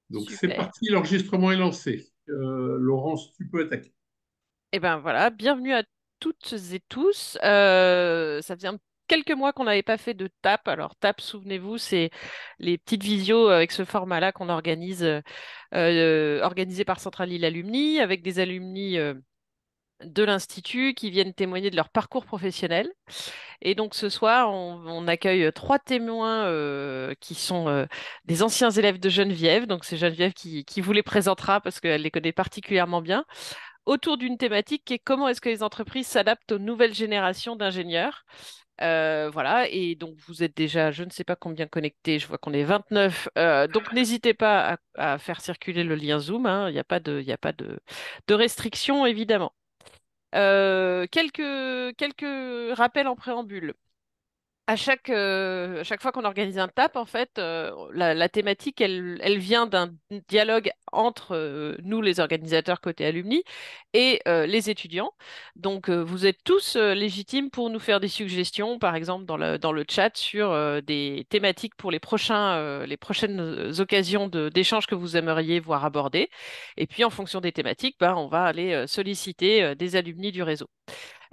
Donc c'est Super. parti, l'enregistrement est lancé. Laurence, tu peux attaquer. Et ben voilà, bienvenue à toutes et tous. Ça faisait quelques mois qu'on n'avait pas fait de TAP. Alors TAP, souvenez-vous, c'est les petites visios avec ce format-là qu'on organise, organisé par Centrale Lille Alumni, avec des alumni de l'Institut qui viennent témoigner de leur parcours professionnel. Et donc ce soir, on accueille trois témoins qui sont des anciens élèves de Geneviève. Donc c'est Geneviève qui vous les présentera parce qu'elle les connaît particulièrement bien autour d'une thématique qui est comment est-ce que les entreprises s'adaptent aux nouvelles générations d'ingénieurs. Voilà, et donc vous êtes déjà, je ne sais pas combien connectés, je vois qu'on est 29, donc n'hésitez pas à faire circuler le lien Zoom, hein, il y a pas de restrictions évidemment. Quelques rappels en préambule. À chaque fois qu'on organise un TAP, en fait, la thématique, elle vient d'un dialogue entre nous, les organisateurs côté alumni, et les étudiants. Donc, vous êtes tous légitimes pour nous faire des suggestions, par exemple dans le chat, sur des thématiques pour les prochaines occasions d'échange que vous aimeriez voir abordées. Et puis, en fonction des thématiques, ben, on va aller solliciter des alumni du réseau.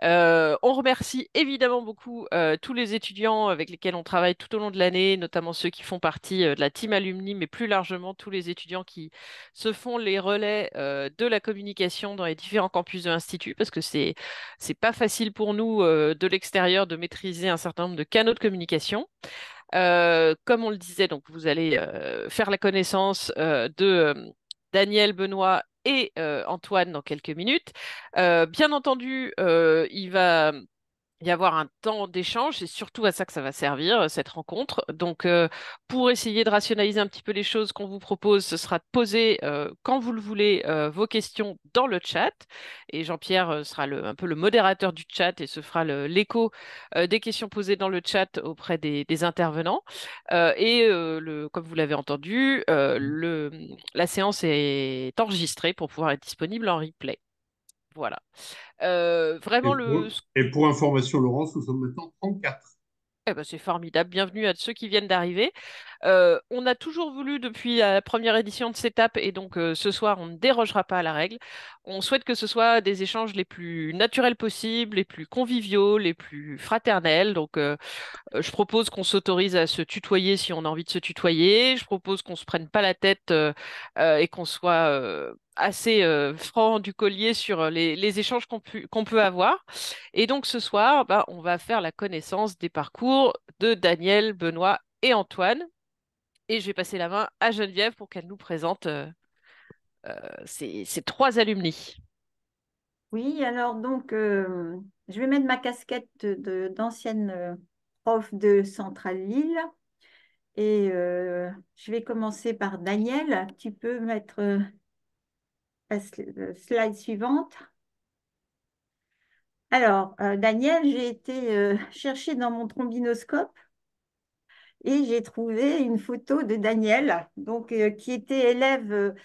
On remercie évidemment beaucoup tous les étudiants avec lesquels on travaille tout au long de l'année, notamment ceux qui font partie de la team alumni, mais plus largement tous les étudiants qui se font les relais de la communication dans les différents campus de l'Institut, parce que c'est pas facile pour nous de l'extérieur de maîtriser un certain nombre de canaux de communication. Comme on le disait, donc vous allez faire la connaissance de Daniel, Benoît et Antoine dans quelques minutes. Bien entendu, il va y avoir un temps d'échange, c'est surtout à ça que ça va servir, cette rencontre. Donc, pour essayer de rationaliser un petit peu les choses qu'on vous propose, ce sera de poser, quand vous le voulez, vos questions dans le chat. Et Jean-Pierre sera un peu le modérateur du chat et se fera l'écho des questions posées dans le chat auprès des intervenants. Comme vous l'avez entendu, la séance est enregistrée pour pouvoir être disponible en replay. Voilà. Et Vraiment, pour information, Laurence, nous sommes maintenant 34. eh ben, c'est formidable. Bienvenue à ceux qui viennent d'arriver. On a toujours voulu depuis la première édition de CETAP et donc ce soir on ne dérogera pas à la règle. On souhaite que ce soit des échanges les plus naturels possibles, les plus conviviaux, les plus fraternels. Donc je propose qu'on s'autorise à se tutoyer si on a envie de se tutoyer. Je propose qu'on se prenne pas la tête et qu'on soit assez franc du collier sur les échanges qu'on peut avoir. Et donc ce soir, bah, on va faire la connaissance des parcours de Daniel, Benoît et Antoine. Et je vais passer la main à Geneviève pour qu'elle nous présente ces trois alumni. Oui, alors donc, je vais mettre ma casquette d'ancienne prof de Centrale Lille et je vais commencer par Daniel. Tu peux mettre la slide suivante. Alors, Daniel, j'ai été chercher dans mon trombinoscope et j'ai trouvé une photo de Daniel, donc, qui était élève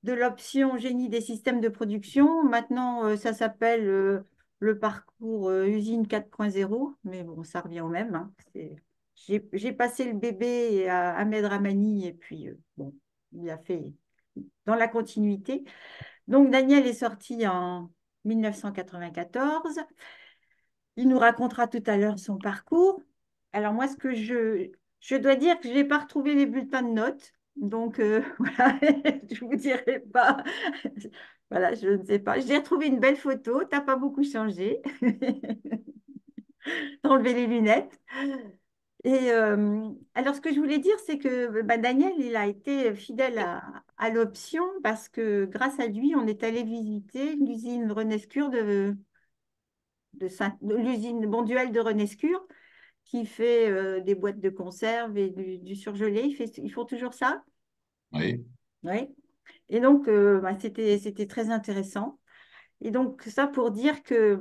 de l'option génie des systèmes de production. Maintenant, ça s'appelle le parcours usine 4.0, mais bon, ça revient au même, hein. J'ai passé le bébé à Ahmed Ramani et puis, bon, il a fait dans la continuité. Donc, Daniel est sorti en 1994. Il nous racontera tout à l'heure son parcours. Alors moi, je dois dire que je n'ai pas retrouvé les bulletins de notes. Donc voilà, je ne vous dirai pas. Voilà, je ne sais pas. J'ai retrouvé une belle photo. Tu n'as pas beaucoup changé. T'as enlevé les lunettes. Et alors, ce que je voulais dire, c'est que bah, Daniel, il a été fidèle à l'option parce que grâce à lui, on est allé visiter l'usine Renescure de l'usine Bonduelle de Renescure qui fait des boîtes de conserve et du surgelé. Ils font toujours ça? Oui. Oui. Et donc, bah, c'était très intéressant. Et donc, ça pour dire que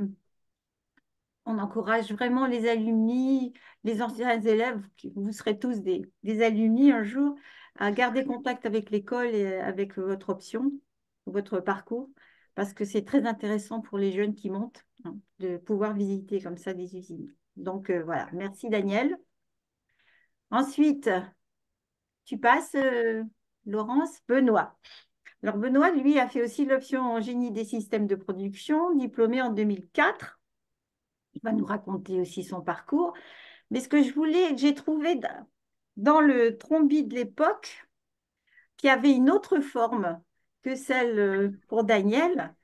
on encourage vraiment les alumni, les anciens élèves, vous serez tous des alumni un jour, à garder contact avec l'école et avec votre option, votre parcours, parce que c'est très intéressant pour les jeunes qui montent, hein, de pouvoir visiter comme ça des usines. Donc, voilà, merci Daniel. Ensuite, tu passes. Laurence Benoît. Alors Benoît, lui, a fait aussi l'option en génie des systèmes de production, diplômé en 2004. Il va nous raconter aussi son parcours. Mais ce que j'ai trouvé dans le Trombi de l'époque, qui avait une autre forme que celle pour Daniel.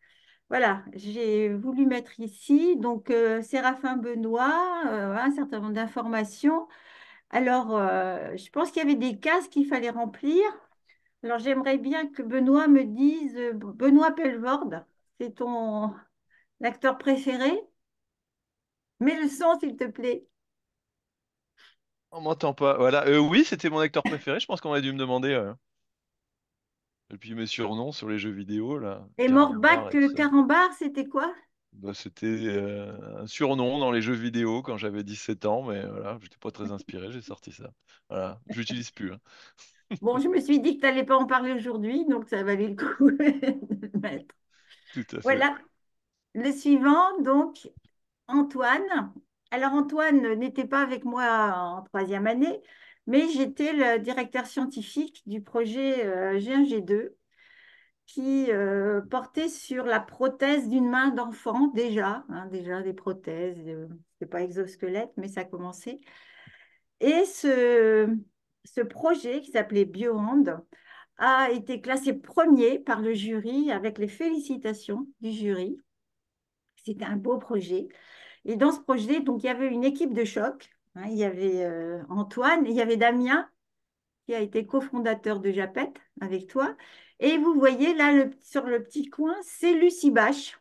Voilà, j'ai voulu mettre ici, donc Séraphin Benoît, un certain nombre d'informations. Alors, je pense qu'il y avait des cases qu'il fallait remplir. Alors, j'aimerais bien que Benoît me dise, Benoît Pelvorde, c'est ton acteur préféré? Mets le son, s'il te plaît. On m'entend pas. Voilà. Oui, c'était mon acteur préféré. Je pense qu'on a dû me demander. Et puis mes surnoms sur les jeux vidéo, là, Et Carambar Morbac et tout ça. Carambar, c'était quoi? Bah, c'était un surnom dans les jeux vidéo quand j'avais 17 ans, mais voilà, j'étais pas très inspiré, j'ai sorti ça. Voilà, je l'utilise plus, hein. Bon, je me suis dit que tu n'allais pas en parler aujourd'hui, donc ça valait le coup de le mettre. Tout à fait. Voilà, le suivant, donc Antoine. Alors Antoine n'était pas avec moi en troisième année, mais j'étais le directeur scientifique du projet G1G2 qui portait sur la prothèse d'une main d'enfant déjà, hein, déjà des prothèses, c'est pas exosquelette, mais ça commençait. Et ce projet qui s'appelait BioHand a été classé premier par le jury avec les félicitations du jury. C'était un beau projet. Et dans ce projet, donc, il y avait une équipe de choc, hein. Il y avait Antoine et il y avait Damien qui a été cofondateur de Japet avec toi. Et vous voyez là sur le petit coin, c'est Lucie Bache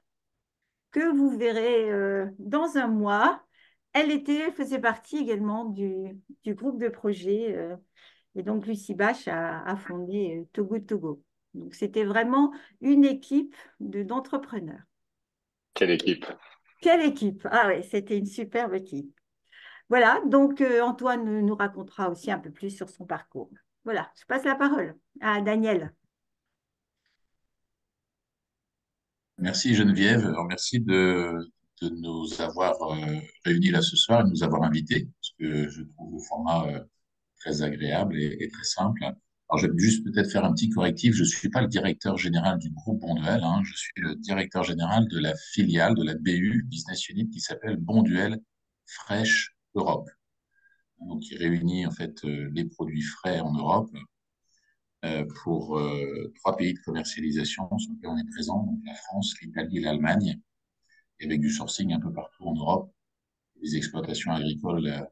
que vous verrez dans un mois. Elle faisait partie également du groupe de projet. Et donc, Lucie Bache a fondé Togo Togo. Donc, c'était vraiment une équipe d'entrepreneurs. Quelle équipe. Quelle équipe! Ah oui, c'était une superbe équipe. Voilà, donc Antoine nous racontera aussi un peu plus sur son parcours. Voilà, je passe la parole à Daniel. Merci Geneviève. Alors, merci de nous avoir réunis là ce soir et de nous avoir invités, parce que je trouve le format très agréable et très simple. Alors, je vais juste peut-être faire un petit correctif. Je ne suis pas le directeur général du groupe Bonduel, hein. Je suis le directeur général de la filiale de la BU Business Unit qui s'appelle Bonduel Fresh Europe. Donc, qui réunit en fait les produits frais en Europe pour trois pays de commercialisation sur lesquels on est présent, donc la France, l'Italie et l'Allemagne, et avec du sourcing un peu partout en Europe, des exploitations agricoles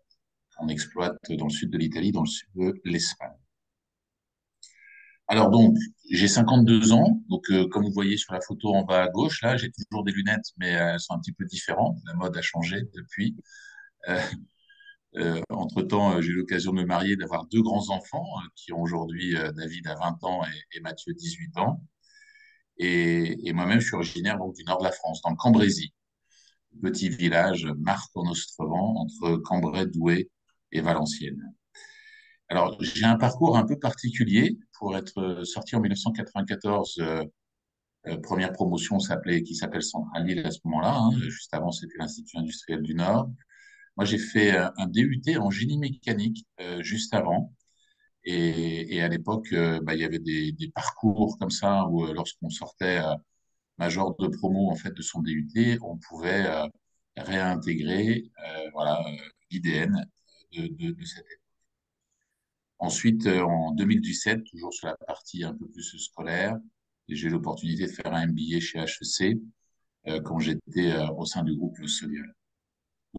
qu'on exploite dans le sud de l'Italie, dans le sud de l'Espagne. Alors donc, j'ai 52 ans, donc comme vous voyez sur la photo en bas à gauche, là, j'ai toujours des lunettes, mais elles sont un petit peu différentes. La mode a changé depuis. Euh, Entre-temps, j'ai eu l'occasion de me marier, d'avoir deux grands-enfants qui ont aujourd'hui David à 20 ans et Mathieu 18 ans. Et moi-même, je suis originaire donc, du nord de la France, dans le Cambrésis, petit village Marc-en-Ostrevent, entre Cambrai, Douai et Valenciennes. Alors, j'ai un parcours un peu particulier pour être sorti en 1994. Première promotion qui s'appelle Centrale-Lille à ce moment-là, hein. Juste avant, c'était l'Institut industriel du Nord. Moi, j'ai fait un DUT en génie mécanique juste avant. Et à l'époque, il y avait des parcours comme ça où lorsqu'on sortait major de promo en fait de son DUT, on pouvait réintégrer l'IDN de cette époque. Ensuite, en 2017, toujours sur la partie un peu plus scolaire, j'ai eu l'opportunité de faire un MBA chez HEC quand j'étais au sein du groupe Sodial.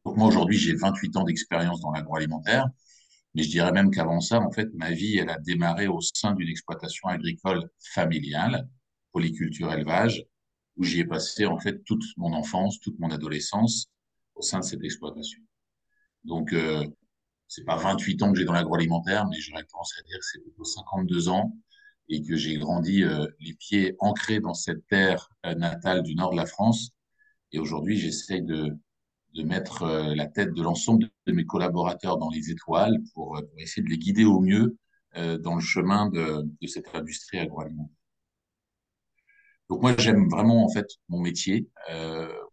Donc moi aujourd'hui, j'ai 28 ans d'expérience dans l'agroalimentaire. Mais je dirais même qu'avant ça, en fait, ma vie, elle a démarré au sein d'une exploitation agricole familiale, polyculture élevage, où j'y ai passé, en fait, toute mon enfance, toute mon adolescence au sein de cette exploitation. Donc, c'est pas 28 ans que j'ai dans l'agroalimentaire, mais j'aurais tendance à dire que c'est plutôt 52 ans et que j'ai grandi les pieds ancrés dans cette terre natale du nord de la France. Et aujourd'hui, j'essaye de mettre la tête de l'ensemble de mes collaborateurs dans les étoiles pour essayer de les guider au mieux dans le chemin de cette industrie agroalimentaire. Donc moi, j'aime vraiment en fait mon métier.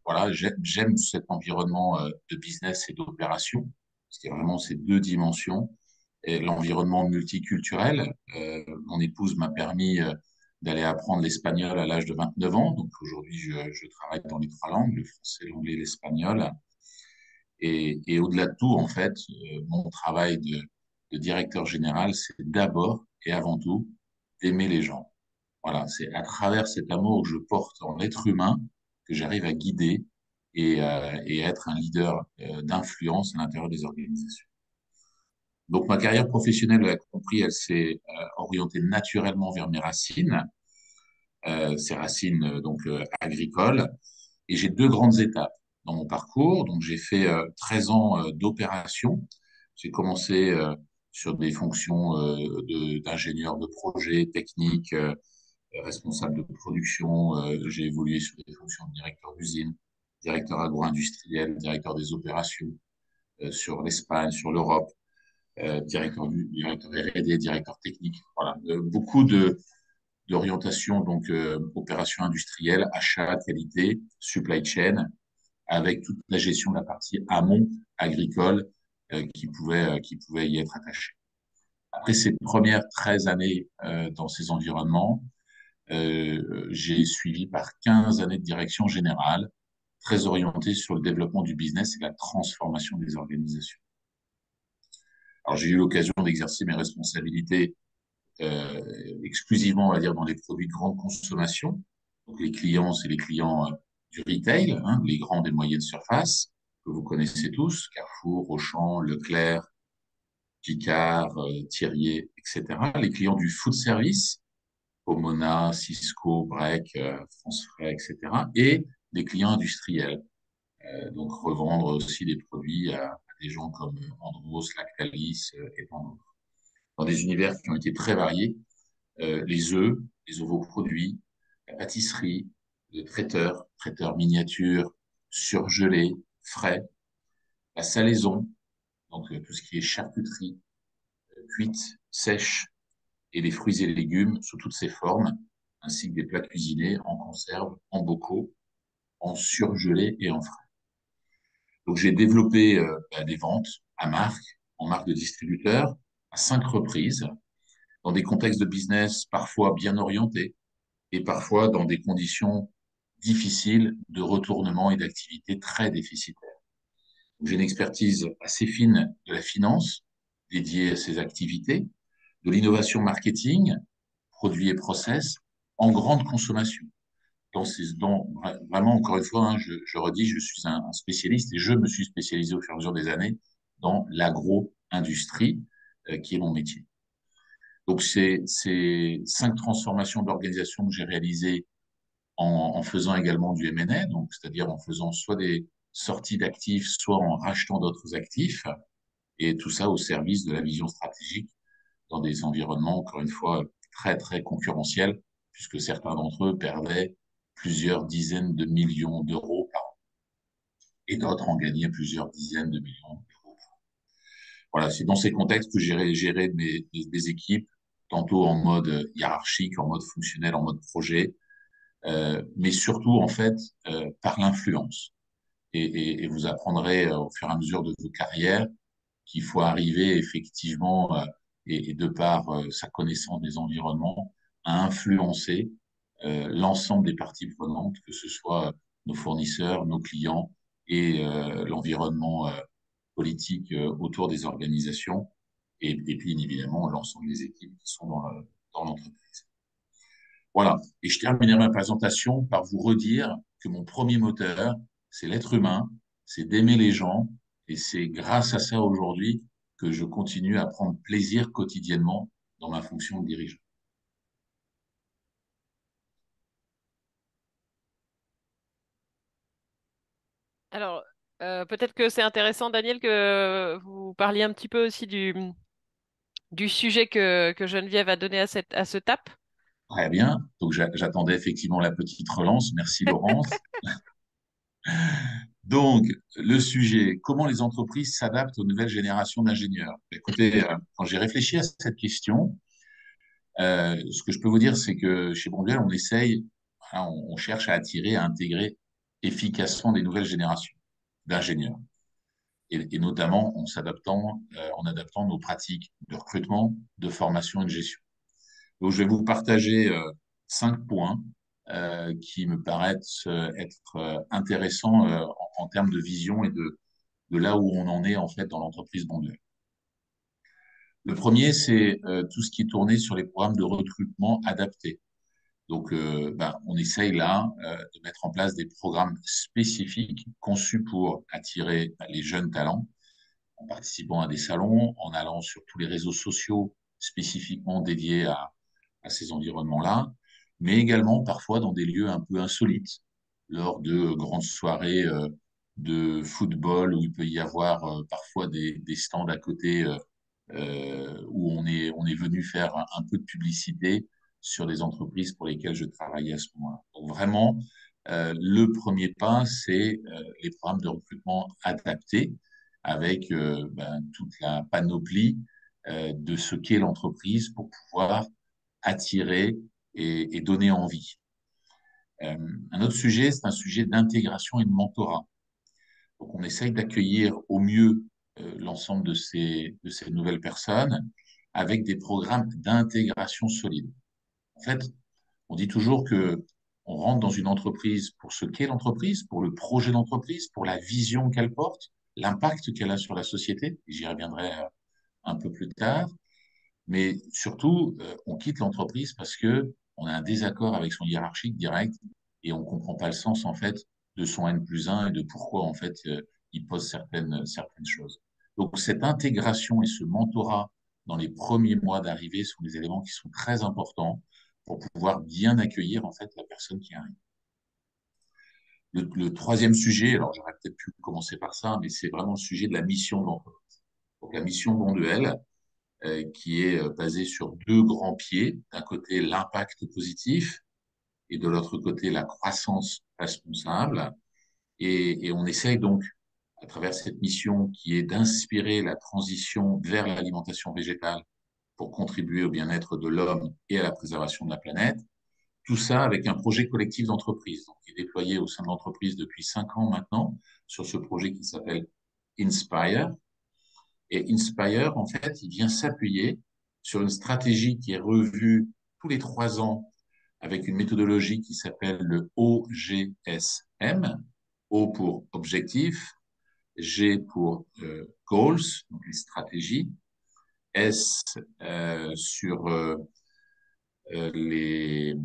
Voilà, j'aime cet environnement de business et d'opération, parce qu'il y a vraiment ces deux dimensions. et l'environnement multiculturel. Mon épouse m'a permis d'aller apprendre l'espagnol à l'âge de 29 ans. Donc aujourd'hui, je travaille dans les trois langues, le français, l'anglais, l'espagnol. Et au-delà de tout, en fait, mon travail de directeur général, c'est d'abord et avant tout d'aimer les gens. Voilà, c'est à travers cet amour que je porte en l'être humain que j'arrive à guider et à être un leader d'influence à l'intérieur des organisations. Donc ma carrière professionnelle, vous l'avez compris, elle s'est orientée naturellement vers mes racines, ces racines agricoles. Et j'ai deux grandes étapes dans mon parcours. Donc j'ai fait 13 ans d'opération. J'ai commencé sur des fonctions d'ingénieur de projet technique, responsable de production. J'ai évolué sur des fonctions de directeur d'usine, directeur agro-industriel, directeur des opérations sur l'Espagne, sur l'Europe, directeur R&D, directeur technique. Voilà, beaucoup d'orientation, donc opération industrielle, achat, qualité, supply chain, avec toute la gestion de la partie amont agricole qui pouvait y être attachée. Après ces premières 13 années dans ces environnements, j'ai suivi par 15 années de direction générale, très orientée sur le développement du business et la transformation des organisations. Alors, j'ai eu l'occasion d'exercer mes responsabilités exclusivement, on va dire, dans les produits de grande consommation. Donc, les clients, c'est les clients du retail, hein, les grandes et moyennes surfaces, que vous connaissez tous, Carrefour, Auchan, Leclerc, Picard, Thirier, etc. Les clients du food service, Pomona, Cisco, Break, France Frais, etc. Et des clients industriels. Donc, revendre aussi des produits à des gens comme Andros, Lactalis et tant d'autres. Dans des univers qui ont été très variés, les œufs, les ovoproduits, la pâtisserie, le traiteur miniature, surgelé, frais, la salaison, donc tout ce qui est charcuterie, cuite, sèche, et les fruits et légumes sous toutes ces formes, ainsi que des plats cuisinés en conserve, en bocaux, en surgelé et en frais. Donc j'ai développé des ventes à marque, en marque de distributeur, à 5 reprises, dans des contextes de business parfois bien orientés et parfois dans des conditions difficiles de retournement et d'activité très déficitaires. J'ai une expertise assez fine de la finance dédiée à ces activités, de l'innovation marketing, produits et process, en grande consommation. Vraiment, encore une fois, hein, je redis, je suis un spécialiste et je me suis spécialisé au fur et à mesure des années dans l'agro-industrie, qui est mon métier. Donc, ces 5 transformations d'organisation que j'ai réalisées en faisant également du M&A, donc c'est-à-dire en faisant soit des sorties d'actifs, soit en rachetant d'autres actifs, et tout ça au service de la vision stratégique dans des environnements, encore une fois, très, très concurrentiels, puisque certains d'entre eux perdaient plusieurs dizaines de millions d'euros par an, et d'autres en gagnaient plusieurs dizaines de millions d'euros par an. Voilà, c'est dans ces contextes que j'ai géré des équipes, tantôt en mode hiérarchique, en mode fonctionnel, en mode projet, mais surtout, en fait, par l'influence. Et vous apprendrez au fur et à mesure de vos carrières qu'il faut arriver effectivement, et de par sa connaissance des environnements, à influencer l'ensemble des parties prenantes, que ce soit nos fournisseurs, nos clients et l'environnement politique autour des organisations, et puis évidemment l'ensemble des équipes qui sont dans l'entreprise. Voilà. Et je terminerai ma présentation par vous redire que mon premier moteur, c'est l'être humain, c'est d'aimer les gens, et c'est grâce à ça aujourd'hui que je continue à prendre plaisir quotidiennement dans ma fonction de dirigeant. Alors, peut-être que c'est intéressant, Daniel, que vous parliez un petit peu aussi du sujet que Geneviève a donné à ce TAP. Très bien. Donc, j'attendais effectivement la petite relance. Merci, Laurence. Donc, le sujet, comment les entreprises s'adaptent aux nouvelles générations d'ingénieurs? Écoutez, quand j'ai réfléchi à cette question, ce que je peux vous dire, c'est que chez Bonduelle, on essaye, voilà, on cherche à attirer, à intégrer efficacement des nouvelles générations d'ingénieurs. et notamment en adaptant nos pratiques de recrutement, de formation et de gestion. Donc, je vais vous partager 5 points qui me paraissent être intéressants en termes de vision et de là où on en est en fait dans l'entreprise Bonduelle. Le premier, c'est tout ce qui est tourné sur les programmes de recrutement adaptés. Donc, on essaye là de mettre en place des programmes spécifiques conçus pour attirer les jeunes talents, en participant à des salons, en allant sur tous les réseaux sociaux spécifiquement dédiés à ces environnements-là, mais également parfois dans des lieux un peu insolites, lors de grandes soirées de football où il peut y avoir parfois des stands à côté où on est venu faire un peu de publicité sur des entreprises pour lesquelles je travaillais à ce moment-là. Donc vraiment, le premier pas, c'est les programmes de recrutement adaptés avec toute la panoplie de ce qu'est l'entreprise pour pouvoir attirer et donner envie. Un autre sujet, c'est un sujet d'intégration et de mentorat. Donc, on essaye d'accueillir au mieux l'ensemble de ces nouvelles personnes avec des programmes d'intégration solide. En fait, on dit toujours que on rentre dans une entreprise pour ce qu'est l'entreprise, pour le projet d'entreprise, pour la vision qu'elle porte, l'impact qu'elle a sur la société. J'y reviendrai un peu plus tard. Mais surtout, on quitte l'entreprise parce que on a un désaccord avec son hiérarchique direct et on comprend pas le sens en fait de son N+1 et de pourquoi en fait il pose certaines choses. Donc cette intégration et ce mentorat dans les premiers mois d'arrivée sont des éléments qui sont très importants pour pouvoir bien accueillir en fait la personne qui arrive. Le troisième sujet, alors j'aurais peut-être pu commencer par ça, mais c'est vraiment le sujet de la mission de l'entreprise. Donc la mission Bonduelle, qui est basé sur 2 grands pieds. D'un côté, l'impact positif et de l'autre côté, la croissance responsable. Et on essaye donc, à travers cette mission qui est d'inspirer la transition vers l'alimentation végétale pour contribuer au bien-être de l'homme et à la préservation de la planète, tout ça avec un projet collectif d'entreprise, donc qui est déployé au sein de l'entreprise depuis 5 ans maintenant, sur ce projet qui s'appelle Inspire. Et Inspire, en fait, il vient s'appuyer sur une stratégie qui est revue tous les 3 ans avec une méthodologie qui s'appelle le OGSM. O pour objectif, G pour goals, donc les stratégies, S sur les...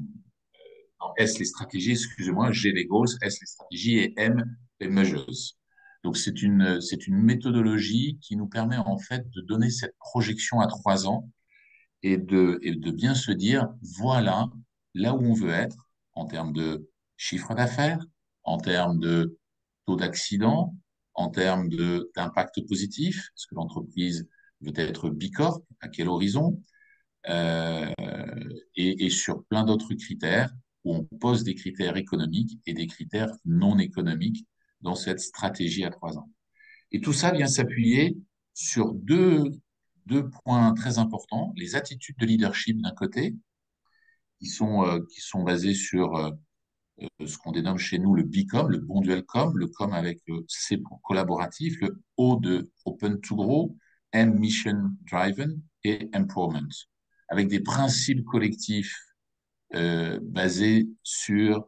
Non, S les stratégies, excusez-moi, G les goals, S les stratégies et M les measures. Donc, c'est une méthodologie qui nous permet en fait de donner cette projection à 3 ans et de bien se dire, voilà, là où on veut être en termes de chiffre d'affaires, en termes de taux d'accident, en termes d'impact positif, est-ce que l'entreprise veut être bicorp, à quel horizon, et sur plein d'autres critères où on pose des critères économiques et des critères non économiques dans cette stratégie à 3 ans. Et tout ça vient s'appuyer sur deux points très importants, les attitudes de leadership d'un côté, qui sont basées sur ce qu'on dénomme chez nous le BICOM, le Bonduelle Com, le com avec le C pour collaboratif, le O de Open to Grow, M Mission Driven et Empowerment, avec des principes collectifs basés sur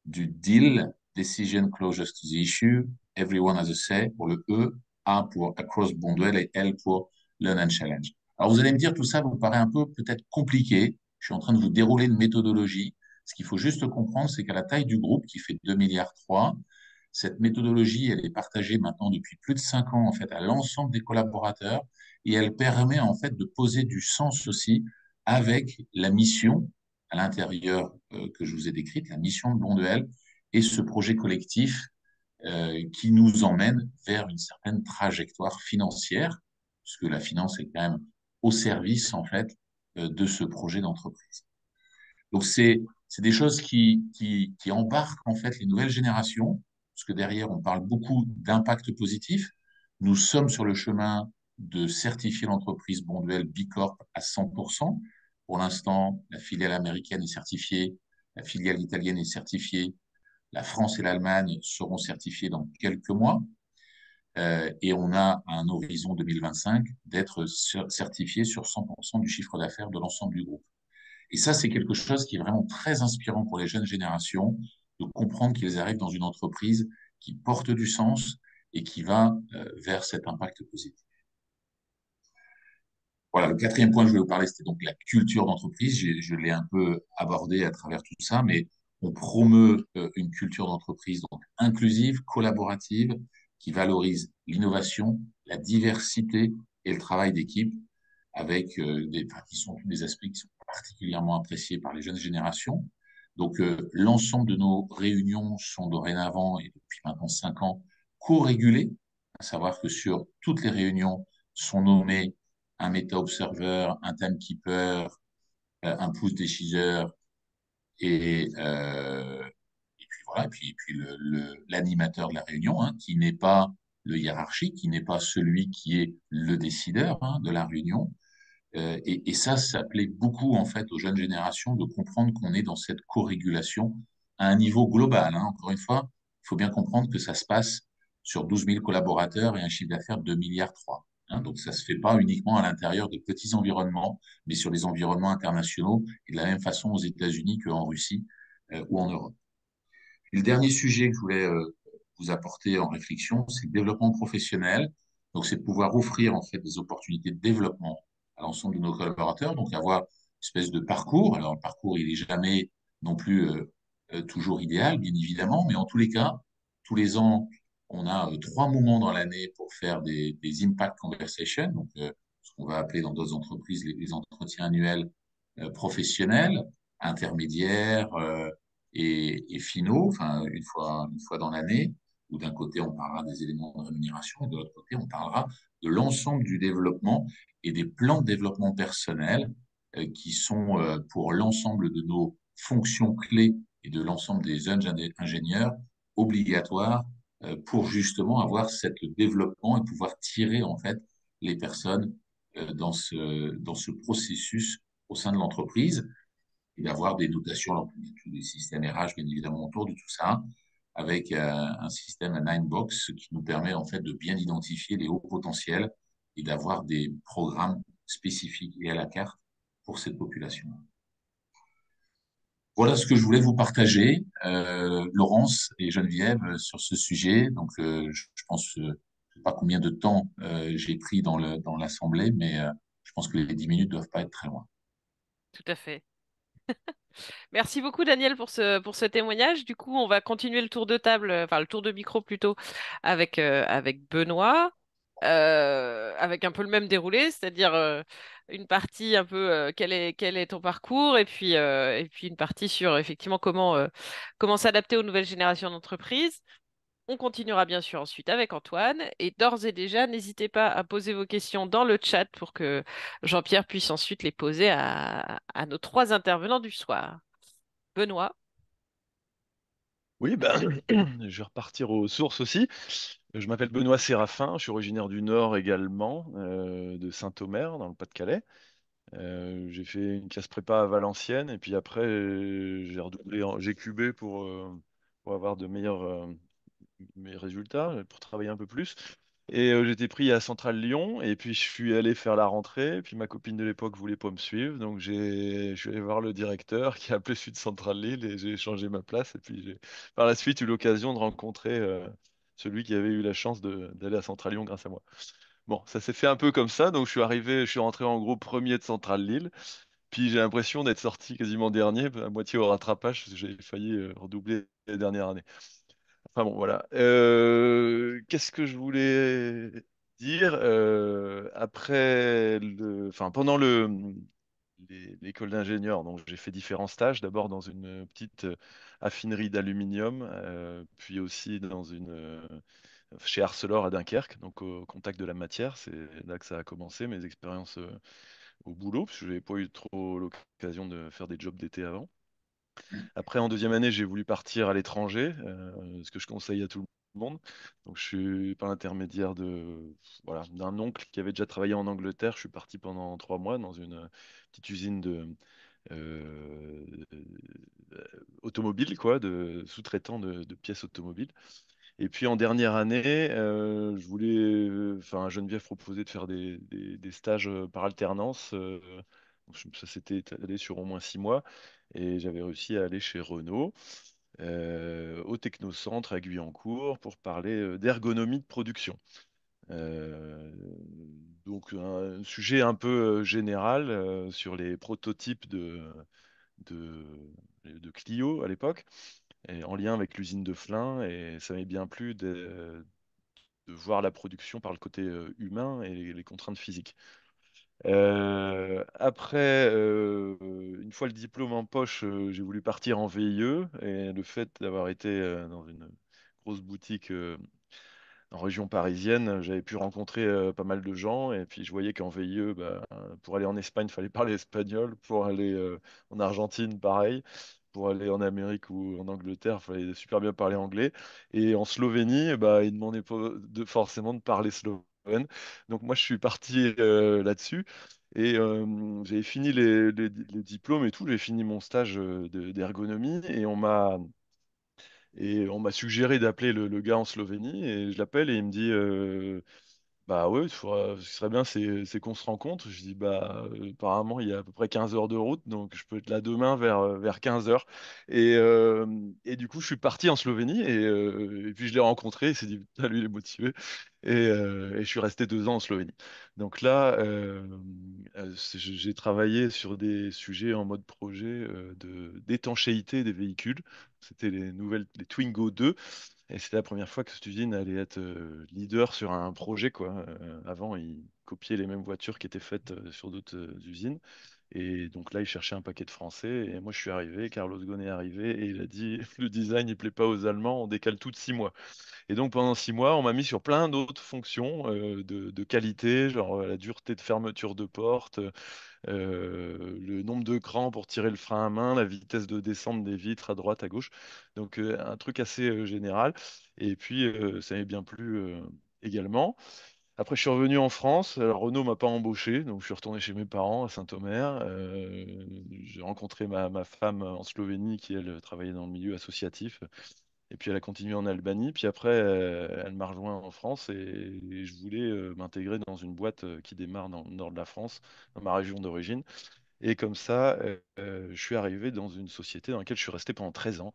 du deal, Decision Closest to the Issue, Everyone has a say pour le E, A pour Across Bonduelle et L pour Learn and Challenge. Alors vous allez me dire, tout ça vous paraît un peu peut-être compliqué. Je suis en train de vous dérouler une méthodologie. Ce qu'il faut juste comprendre, c'est qu'à la taille du groupe, qui fait 2,3 milliards, cette méthodologie, elle est partagée maintenant depuis plus de 5 ans en fait à l'ensemble des collaborateurs et elle permet en fait de poser du sens aussi avec la mission à l'intérieur que je vous ai décrite, la mission de Bonduelle et ce projet collectif qui nous emmène vers une certaine trajectoire financière, puisque la finance est quand même au service en fait de ce projet d'entreprise. Donc c'est des choses qui embarquent en fait les nouvelles générations, parce que derrière on parle beaucoup d'impact positif. Nous sommes sur le chemin de certifier l'entreprise Bonduelle Bicorp à 100%. Pour l'instant, la filiale américaine est certifiée, la filiale italienne est certifiée, la France et l'Allemagne seront certifiées dans quelques mois. Et on a un horizon 2025 d'être certifié sur 100% du chiffre d'affaires de l'ensemble du groupe. Et ça, c'est quelque chose qui est vraiment très inspirant pour les jeunes générations, de comprendre qu'ils arrivent dans une entreprise qui porte du sens et qui va vers cet impact positif. Voilà, le quatrième point que je voulais vous parler, c'était donc la culture d'entreprise. Je l'ai un peu abordé à travers tout ça, mais on promeut une culture d'entreprise donc inclusive, collaborative, qui valorise l'innovation, la diversité et le travail d'équipe, avec qui sont tous des aspects qui sont particulièrement appréciés par les jeunes générations. Donc, l'ensemble de nos réunions sont dorénavant, et depuis maintenant 5 ans, co-régulées, à savoir que sur toutes les réunions sont nommés un méta-observeur, un timekeeper, un pouce déciseur et puis voilà, et puis l'animateur de la réunion, hein, qui n'est pas le hiérarchique, qui n'est pas celui qui est le décideur hein, de la réunion. Et ça plaît beaucoup en fait aux jeunes générations de comprendre qu'on est dans cette co-régulation à un niveau global. Hein. Encore une fois, il faut bien comprendre que ça se passe sur 12 000 collaborateurs et un chiffre d'affaires de 2,3 milliards. Hein. Donc ça se fait pas uniquement à l'intérieur de petits environnements, mais sur des environnements internationaux et de la même façon aux États-Unis qu'en Russie ou en Europe. Et le dernier sujet que je voulais vous apporter en réflexion, c'est le développement professionnel. Donc, c'est de pouvoir offrir en fait des opportunités de développement à l'ensemble de nos collaborateurs. Donc, avoir une espèce de parcours. Alors, le parcours, il est jamais non plus toujours idéal, bien évidemment, mais en tous les cas, tous les ans, on a 3 moments dans l'année pour faire des impact conversations. Donc, ce qu'on va appeler dans d'autres entreprises les entretiens annuels professionnels, intermédiaires. Et finaux, enfin, une fois dans l'année, où d'un côté, on parlera des éléments de rémunération, et de l'autre côté, on parlera de l'ensemble du développement et des plans de développement personnel qui sont pour l'ensemble de nos fonctions clés et de l'ensemble des jeunes ingénieurs obligatoires pour justement avoir ce développement et pouvoir tirer en fait les personnes dans ce processus au sein de l'entreprise et d'avoir des notations, alors, tous les systèmes RH, bien évidemment, autour de tout ça, avec un système à 9box qui nous permet en fait de bien identifier les hauts potentiels et d'avoir des programmes spécifiques et à la carte pour cette population. Voilà ce que je voulais vous partager, Laurence et Geneviève, sur ce sujet. Donc, je pense, je ne sais pas combien de temps j'ai pris dans l'assemblée, mais je pense que les 10 minutes ne doivent pas être très loin. Tout à fait. Merci beaucoup, Daniel, pour ce témoignage. Du coup, on va continuer le tour de table, enfin le tour de micro plutôt, avec Benoît, avec un peu le même déroulé, c'est-à-dire une partie un peu quel est ton parcours, et puis une partie sur effectivement comment s'adapter aux nouvelles générations d'entreprises. On continuera bien sûr ensuite avec Antoine. Et d'ores et déjà, n'hésitez pas à poser vos questions dans le chat pour que Jean-Pierre puisse ensuite les poser à nos 3 intervenants du soir. Benoît. Oui, ben, je vais repartir aux sources aussi. Je m'appelle Benoît Séraphin, je suis originaire du Nord également, de Saint-Omer, dans le Pas-de-Calais. J'ai fait une classe prépa à Valenciennes, et puis après, j'ai redoublé, j'ai cubé pour avoir de meilleurs résultats, pour travailler un peu plus. Et j'étais pris à Centrale Lyon, et puis je suis allé faire la rentrée, et puis ma copine de l'époque voulait pas me suivre, donc je suis allé voir le directeur qui a appelé Sud Centrale Lille, et j'ai changé ma place, et puis j'ai par la suite eu l'occasion de rencontrer celui qui avait eu la chance d'aller à Centrale Lyon grâce à moi. Bon, ça s'est fait un peu comme ça, donc je suis rentré en groupe premier de Centrale Lille, puis j'ai l'impression d'être sorti quasiment dernier, à moitié au rattrapage, parce que j'ai failli redoubler la dernière année. Enfin bon, voilà. Qu'est-ce que je voulais dire enfin pendant l'école d'ingénieur, donc j'ai fait différents stages. D'abord dans une petite affinerie d'aluminium, puis aussi chez Arcelor à Dunkerque, donc au contact de la matière. C'est là que ça a commencé mes expériences au boulot, parce que je n'avais pas eu trop l'occasion de faire des jobs d'été avant. Après, en deuxième année, j'ai voulu partir à l'étranger, ce que je conseille à tout le monde. Donc, je suis par l'intermédiaire voilà, d'un oncle qui avait déjà travaillé en Angleterre. Je suis parti pendant 3 mois dans une petite usine euh, automobile, quoi, de sous-traitant de pièces automobiles. Et puis en dernière année, enfin Geneviève proposait de faire des stages par alternance. Donc, ça s'était étalé sur au moins 6 mois. Et j'avais réussi à aller chez Renault, au Technocentre à Guyancourt, pour parler d'ergonomie de production. Euh, donc un sujet un peu général sur les prototypes de, de Clio à l'époque, et en lien avec l'usine de Flins. Et ça m'est bien plu de voir la production par le côté humain et les contraintes physiques. Après, une fois le diplôme en poche, j'ai voulu partir en VIE, et le fait d'avoir été dans une grosse boutique en région parisienne, j'avais pu rencontrer pas mal de gens, et puis je voyais qu'en VIE, bah, pour aller en Espagne, il fallait parler espagnol, pour aller en Argentine, pareil, pour aller en Amérique ou en Angleterre, il fallait super bien parler anglais, et en Slovénie, bah, ils demandaient pas forcément de parler slovène. Donc moi, je suis parti là-dessus. Et j'avais fini les diplômes et tout, j'ai fini mon stage d'ergonomie, et on m'a suggéré d'appeler le gars en Slovénie, et je l'appelle et il me dit bah ouais, ce qui serait bien, c'est qu'on se rencontre. Je dis bah apparemment il y a à peu près 15 heures de route, donc je peux être là demain vers 15 heures. Et du coup je suis parti en Slovénie, et puis je l'ai rencontré, il s'est dit putain, lui il est motivé, et je suis resté 2 ans en Slovénie. Donc là j'ai travaillé sur des sujets en mode projet d'étanchéité des véhicules. C'était les Twingo 2. Et c'était la première fois que cette usine allait être leader sur un projet, quoi. Avant, ils copiaient les mêmes voitures qui étaient faites sur d'autres usines. Et donc là, ils cherchaient un paquet de Français. Et moi, je suis arrivé, Carlos Ghosn est arrivé, et il a dit, le design, il plaît pas aux Allemands, on décale tout de 6 mois. Et donc pendant 6 mois, on m'a mis sur plein d'autres fonctions de qualité, genre la dureté de fermeture de porte, le nombre de crans pour tirer le frein à main, la vitesse de descente des vitres à droite, à gauche. Donc un truc assez général. Et puis ça m'est bien plu également. Après, je suis revenu en France. Alors, Renault m'a pas embauché, donc je suis retourné chez mes parents à Saint-Omer. J'ai rencontré ma femme en Slovénie, qui elle travaillait dans le milieu associatif. Et puis elle a continué en Albanie. Puis après, elle m'a rejoint en France, et je voulais m'intégrer dans une boîte qui démarre dans le nord de la France, dans ma région d'origine. Et comme ça, je suis arrivé dans une société dans laquelle je suis resté pendant 13 ans.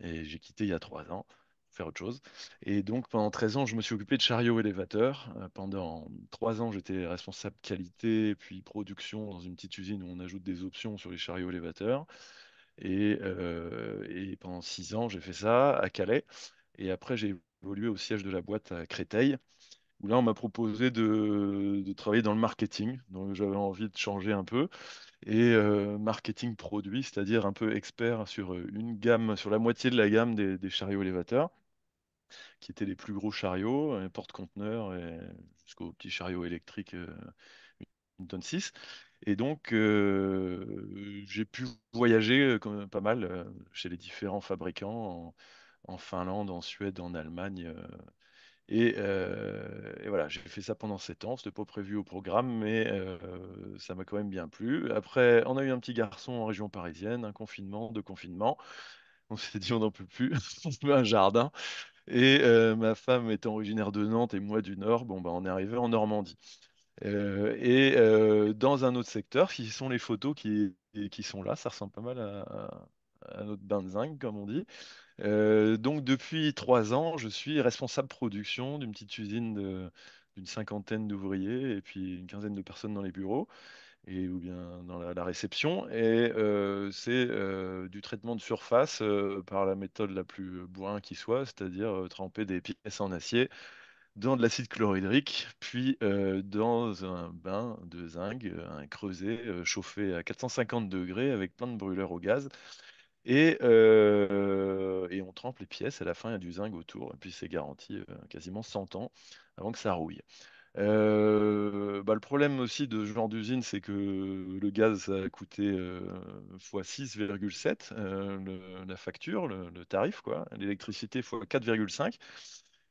Et j'ai quitté il y a 3 ans pour faire autre chose. Et donc pendant 13 ans, je me suis occupé de chariot élévateur. Pendant 3 ans, j'étais responsable qualité puis production dans une petite usine où on ajoute des options sur les chariots élévateurs. Et pendant 6 ans, j'ai fait ça à Calais. Et après, j'ai évolué au siège de la boîte à Créteil, où là, on m'a proposé de travailler dans le marketing. Donc, j'avais envie de changer un peu. Et marketing produit, c'est-à-dire un peu expert sur une gamme, sur la moitié de la gamme des chariots élévateurs, qui étaient les plus gros chariots, porte-conteneurs, et jusqu'aux petits chariots électriques, 1,6 tonne. Et donc, j'ai pu voyager pas mal chez les différents fabricants en Finlande, en Suède, en Allemagne. Et voilà, j'ai fait ça pendant 7 ans. C'était pas prévu au programme, mais ça m'a quand même bien plu. Après, on a eu un petit garçon en région parisienne, un confinement, deux confinements. On s'est dit, on n'en peut plus, on veut un jardin. Et ma femme étant originaire de Nantes et moi du Nord, bon, bah, on est arrivé en Normandie. Et dans un autre secteur, qui sont les photos qui sont là, ça ressemble pas mal à notre bain de zinc, comme on dit. Donc depuis 3 ans, je suis responsable production d'une petite usine d'une cinquantaine d'ouvriers, et puis une quinzaine de personnes dans les bureaux, ou bien dans la réception. Et c'est du traitement de surface par la méthode la plus bourrin qui soit, c'est-à-dire tremper des pièces en acier dans de l'acide chlorhydrique, puis dans un bain de zinc, un creuset chauffé à 450 degrés avec plein de brûleurs au gaz. Et on trempe les pièces, à la fin il y a du zinc autour, et puis c'est garanti quasiment 100 ans avant que ça rouille. Bah, le problème aussi de ce genre d'usine, c'est que le gaz, ça a coûté fois 6,7 la facture, le tarif, quoi. L'électricité fois 4,5.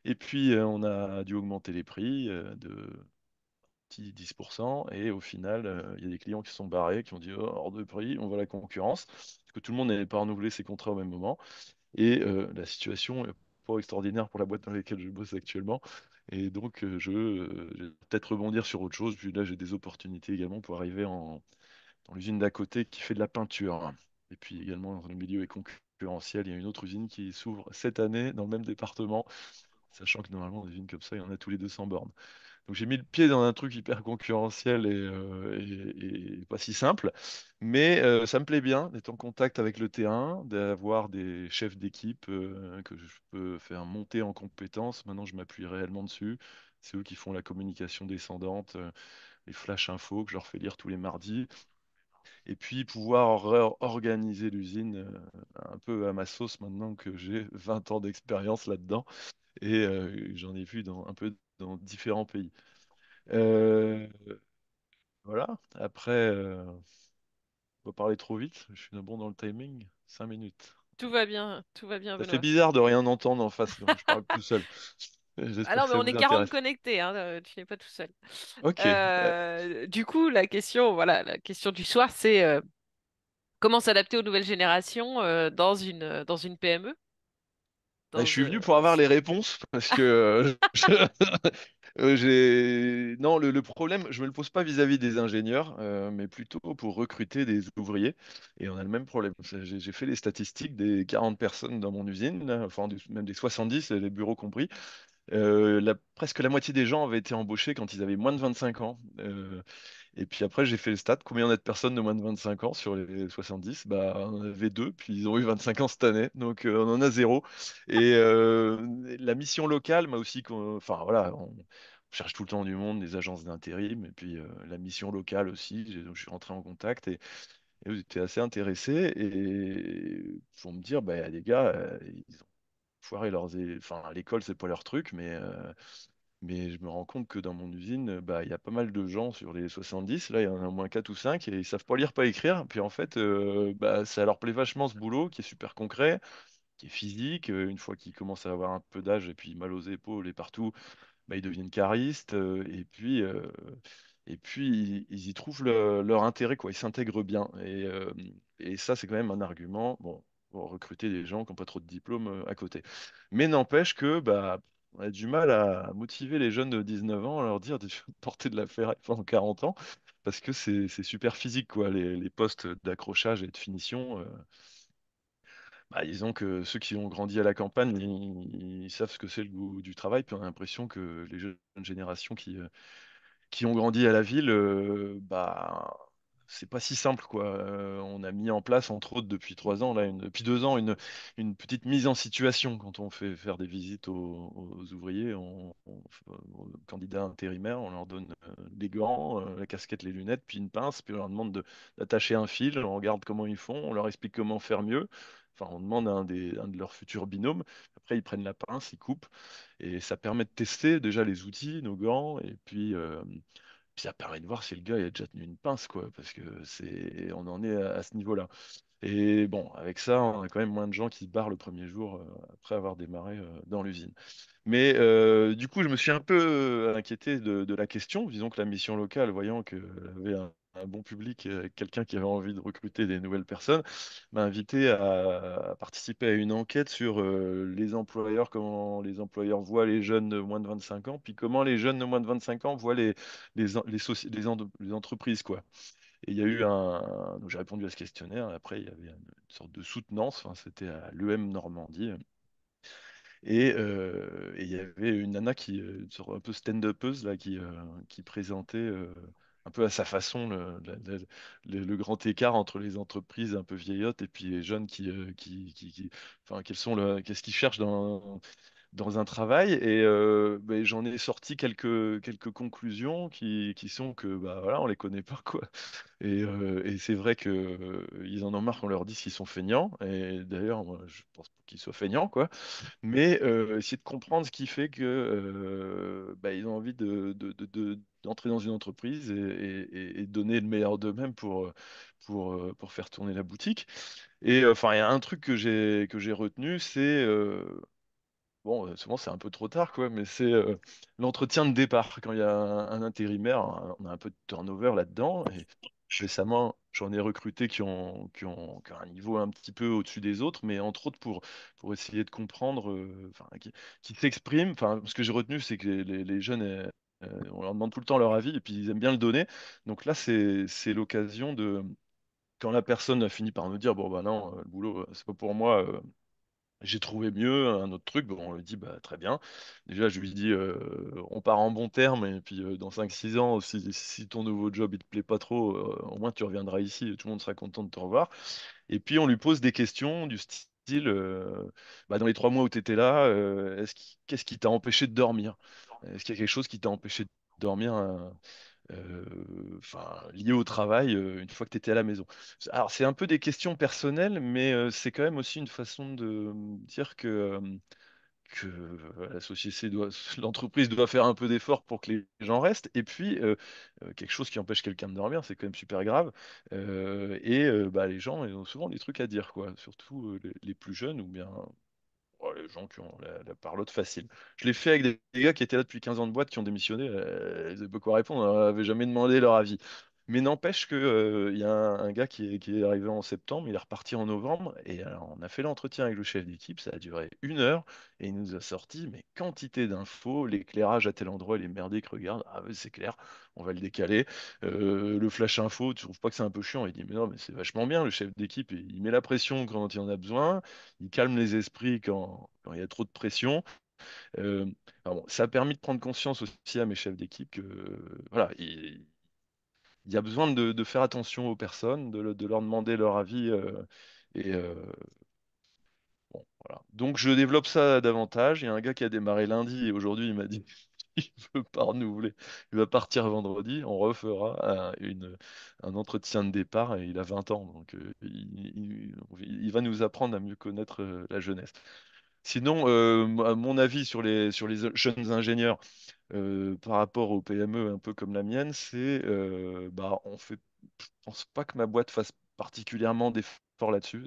Et puis, on a dû augmenter les prix de 10%. Et au final, il y a des clients qui sont barrés, qui ont dit oh, hors de prix, on va à la concurrence. Parce que tout le monde n'avait pas renouvelé ses contrats au même moment. Et la situation trop extraordinaire pour la boîte dans laquelle je bosse actuellement. Et donc, je vais peut-être rebondir sur autre chose. Puis là, j'ai des opportunités également pour arriver dans l'usine d'à côté qui fait de la peinture. Et puis également, dans le milieu est concurrentiel, il y a une autre usine qui s'ouvre cette année dans le même département, sachant que normalement, des usines comme ça, il y en a tous les 200 bornes. Donc j'ai mis le pied dans un truc hyper concurrentiel et pas si simple, mais ça me plaît bien d'être en contact avec le terrain, d'avoir des chefs d'équipe que je peux faire monter en compétences. Maintenant, je m'appuie réellement dessus. C'est eux qui font la communication descendante, les flash infos que je leur fais lire tous les mardis, et puis pouvoir organiser l'usine un peu à ma sauce maintenant que j'ai 20 ans d'expérience là-dedans, et j'en ai vu un peu dans différents pays. Euh, voilà. Après, on va parler trop vite. Je suis bon dans le timing. 5 minutes. Tout va bien, Ça fait Benoît. bizarre de rien entendre en face quand je parle tout seul. Ah J'espère non, que mais ça on est vous 40 intéresse. connectés, hein, tu n'es pas tout seul. Ok. Du coup, la question, voilà, la question du soir, c'est comment s'adapter aux nouvelles générations dans une PME? Bah, je Dans, suis venu pour avoir les réponses parce que non, le problème, je me le pose pas vis-à-vis des ingénieurs, mais plutôt pour recruter des ouvriers. Et on a le même problème. J'ai fait les statistiques des 40 personnes dans mon usine, là, enfin même des 70, les bureaux compris. Presque la moitié des gens avaient été embauchés quand ils avaient moins de 25 ans. Et puis après, j'ai fait le stat. Combien on a de personnes de moins de 25 ans sur les 70? Bah, on en avait deux, puis ils ont eu 25 ans cette année. Donc on en a zéro. Et la mission locale m'a aussi. Enfin voilà, on cherche tout le temps du monde, des agences d'intérim. Et puis la mission locale aussi. Donc, je suis rentré en contact et ils étaient assez intéressés. Et pour me dire, bah, les gars, ils ont foiré Enfin, à l'école, c'est pas leur truc, mais je me rends compte que dans mon usine, bah, il y a pas mal de gens sur les 70. Là, il y en a au moins 4 ou 5 et ils savent pas lire, pas écrire. Puis en fait, bah, ça leur plaît vachement ce boulot qui est super concret, qui est physique. Une fois qu'ils commencent à avoir un peu d'âge et puis mal aux épaules et partout, bah, ils deviennent caristes. Et puis ils y trouvent leur intérêt, quoi. Ils s'intègrent bien. Et ça, c'est quand même un argument. Bon, pour recruter des gens qui n'ont pas trop de diplômes à côté. Mais n'empêche que bah, on a du mal à motiver les jeunes de 19 ans à leur dire de porter de la ferraille pendant 40 ans, parce que c'est super physique, quoi. Les postes d'accrochage et de finition, bah, disons que ceux qui ont grandi à la campagne, ils savent ce que c'est le goût du travail, puis on a l'impression que les jeunes générations qui ont grandi à la ville, bah, c'est pas si simple, quoi. On a mis en place, entre autres, depuis 3 ans, là, depuis 2 ans, une petite mise en situation quand on fait faire des visites aux ouvriers, aux candidats intérimaires, on leur donne des gants, la casquette, les lunettes, puis une pince, puis on leur demande d'attacher un fil, on regarde comment ils font, on leur explique comment faire mieux. Enfin, on demande à un de leurs futurs binômes. Après, ils prennent la pince, ils coupent. Et ça permet de tester déjà les outils, nos gants, et puis ça permet de voir si le gars il a déjà tenu une pince, quoi, parce que on en est à ce niveau-là. Et bon, avec ça, on a quand même moins de gens qui se barrent le premier jour après avoir démarré dans l'usine. Mais du coup, je me suis un peu inquiété de la question. Disons que la mission locale, voyant qu'elle avait un bon public, quelqu'un qui avait envie de recruter des nouvelles personnes, m'a invité à participer à une enquête sur les employeurs, comment les employeurs voient les jeunes de moins de 25 ans, puis comment les jeunes de moins de 25 ans voient les entreprises, quoi. Et il y a eu donc j'ai répondu à ce questionnaire. Après, il y avait une sorte de soutenance. Enfin, c'était à l'EM Normandie. Et il y avait une nana une sorte un peu stand-upeuse là, qui présentait un peu à sa façon le grand écart entre les entreprises un peu vieillottes et puis les jeunes enfin, qu'est-ce qu'ils cherchent dans un travail. Et ben, j'en ai sorti quelques conclusions qui sont que bah, voilà, on les connaît pas, quoi. Et c'est vrai que ils en ont marre qu'on leur dise qu'ils sont feignants. Et d'ailleurs, moi, je pense pas qu'ils soient feignants, quoi. Mais essayer de comprendre ce qui fait que bah, ils ont envie d'entrer dans une entreprise et donner le meilleur d'eux-mêmes pour faire tourner la boutique. Et enfin, il y a un truc que j'ai retenu, c'est bon, souvent c'est un peu trop tard, quoi, mais c'est l'entretien de départ. Quand il y a un intérimaire, on a un peu de turnover là-dedans. Et récemment, j'en ai recruté qui ont un niveau un petit peu au-dessus des autres, mais entre autres pour essayer de comprendre, enfin, qui s'expriment. Enfin, ce que j'ai retenu, c'est que les jeunes, on leur demande tout le temps leur avis et puis ils aiment bien le donner. Donc là, c'est l'occasion de, quand la personne a fini par nous dire, bon, bah non, le boulot, c'est pas pour moi. J'ai trouvé mieux, un autre truc, bon, on lui dit bah, très bien. Déjà, je lui dis on part en bon terme, et puis dans 5 6 ans, si ton nouveau job il te plaît pas trop, au moins tu reviendras ici et tout le monde sera content de te revoir. Et puis on lui pose des questions du style bah, dans les 3 mois où tu étais là, qu'est-ce qui t'a empêché de dormir? Est-ce qu'il y a quelque chose qui t'a empêché de dormir lié au travail une fois que tu étais à la maison. Alors, c'est un peu des questions personnelles, mais c'est quand même aussi une façon de dire que la société l'entreprise doit faire un peu d'effort pour que les gens restent. Et puis, quelque chose qui empêche quelqu'un de dormir, c'est quand même super grave. Bah, les gens, ils ont souvent des trucs à dire, quoi. Surtout les plus jeunes ou bien les gens qui ont la parlotte facile. Je l'ai fait avec des gars qui étaient là depuis 15 ans de boîte, qui ont démissionné. Ils n'avaient pas quoi répondre, on n'avait jamais demandé leur avis. Mais n'empêche que, il y a un gars qui est arrivé en septembre, il est reparti en novembre, et alors, on a fait l'entretien avec le chef d'équipe, ça a duré 1 heure, et il nous a sorti, mais quantité d'infos, l'éclairage à tel endroit, il est merdique, regarde, ah ouais, c'est clair, on va le décaler. Le flash info, tu trouves pas que c'est un peu chiant? Il dit, mais non, mais c'est vachement bien, le chef d'équipe, il met la pression quand il en a besoin, il calme les esprits quand il y a trop de pression. Euh, alors bon, ça a permis de prendre conscience aussi à mes chefs d'équipe que voilà, il y a besoin de faire attention aux personnes, de leur demander leur avis. Et bon, voilà. Donc je développe ça davantage. Il y a un gars qui a démarré lundi et aujourd'hui il m'a dit qu'il ne veut pas renouveler. Il va partir vendredi. On refera un entretien de départ et il a 20 ans. Donc il va nous apprendre à mieux connaître la jeunesse. Sinon, à mon avis sur les jeunes ingénieurs par rapport aux PME un peu comme la mienne, c'est bah, je pense pas que ma boîte fasse particulièrement d'efforts là-dessus.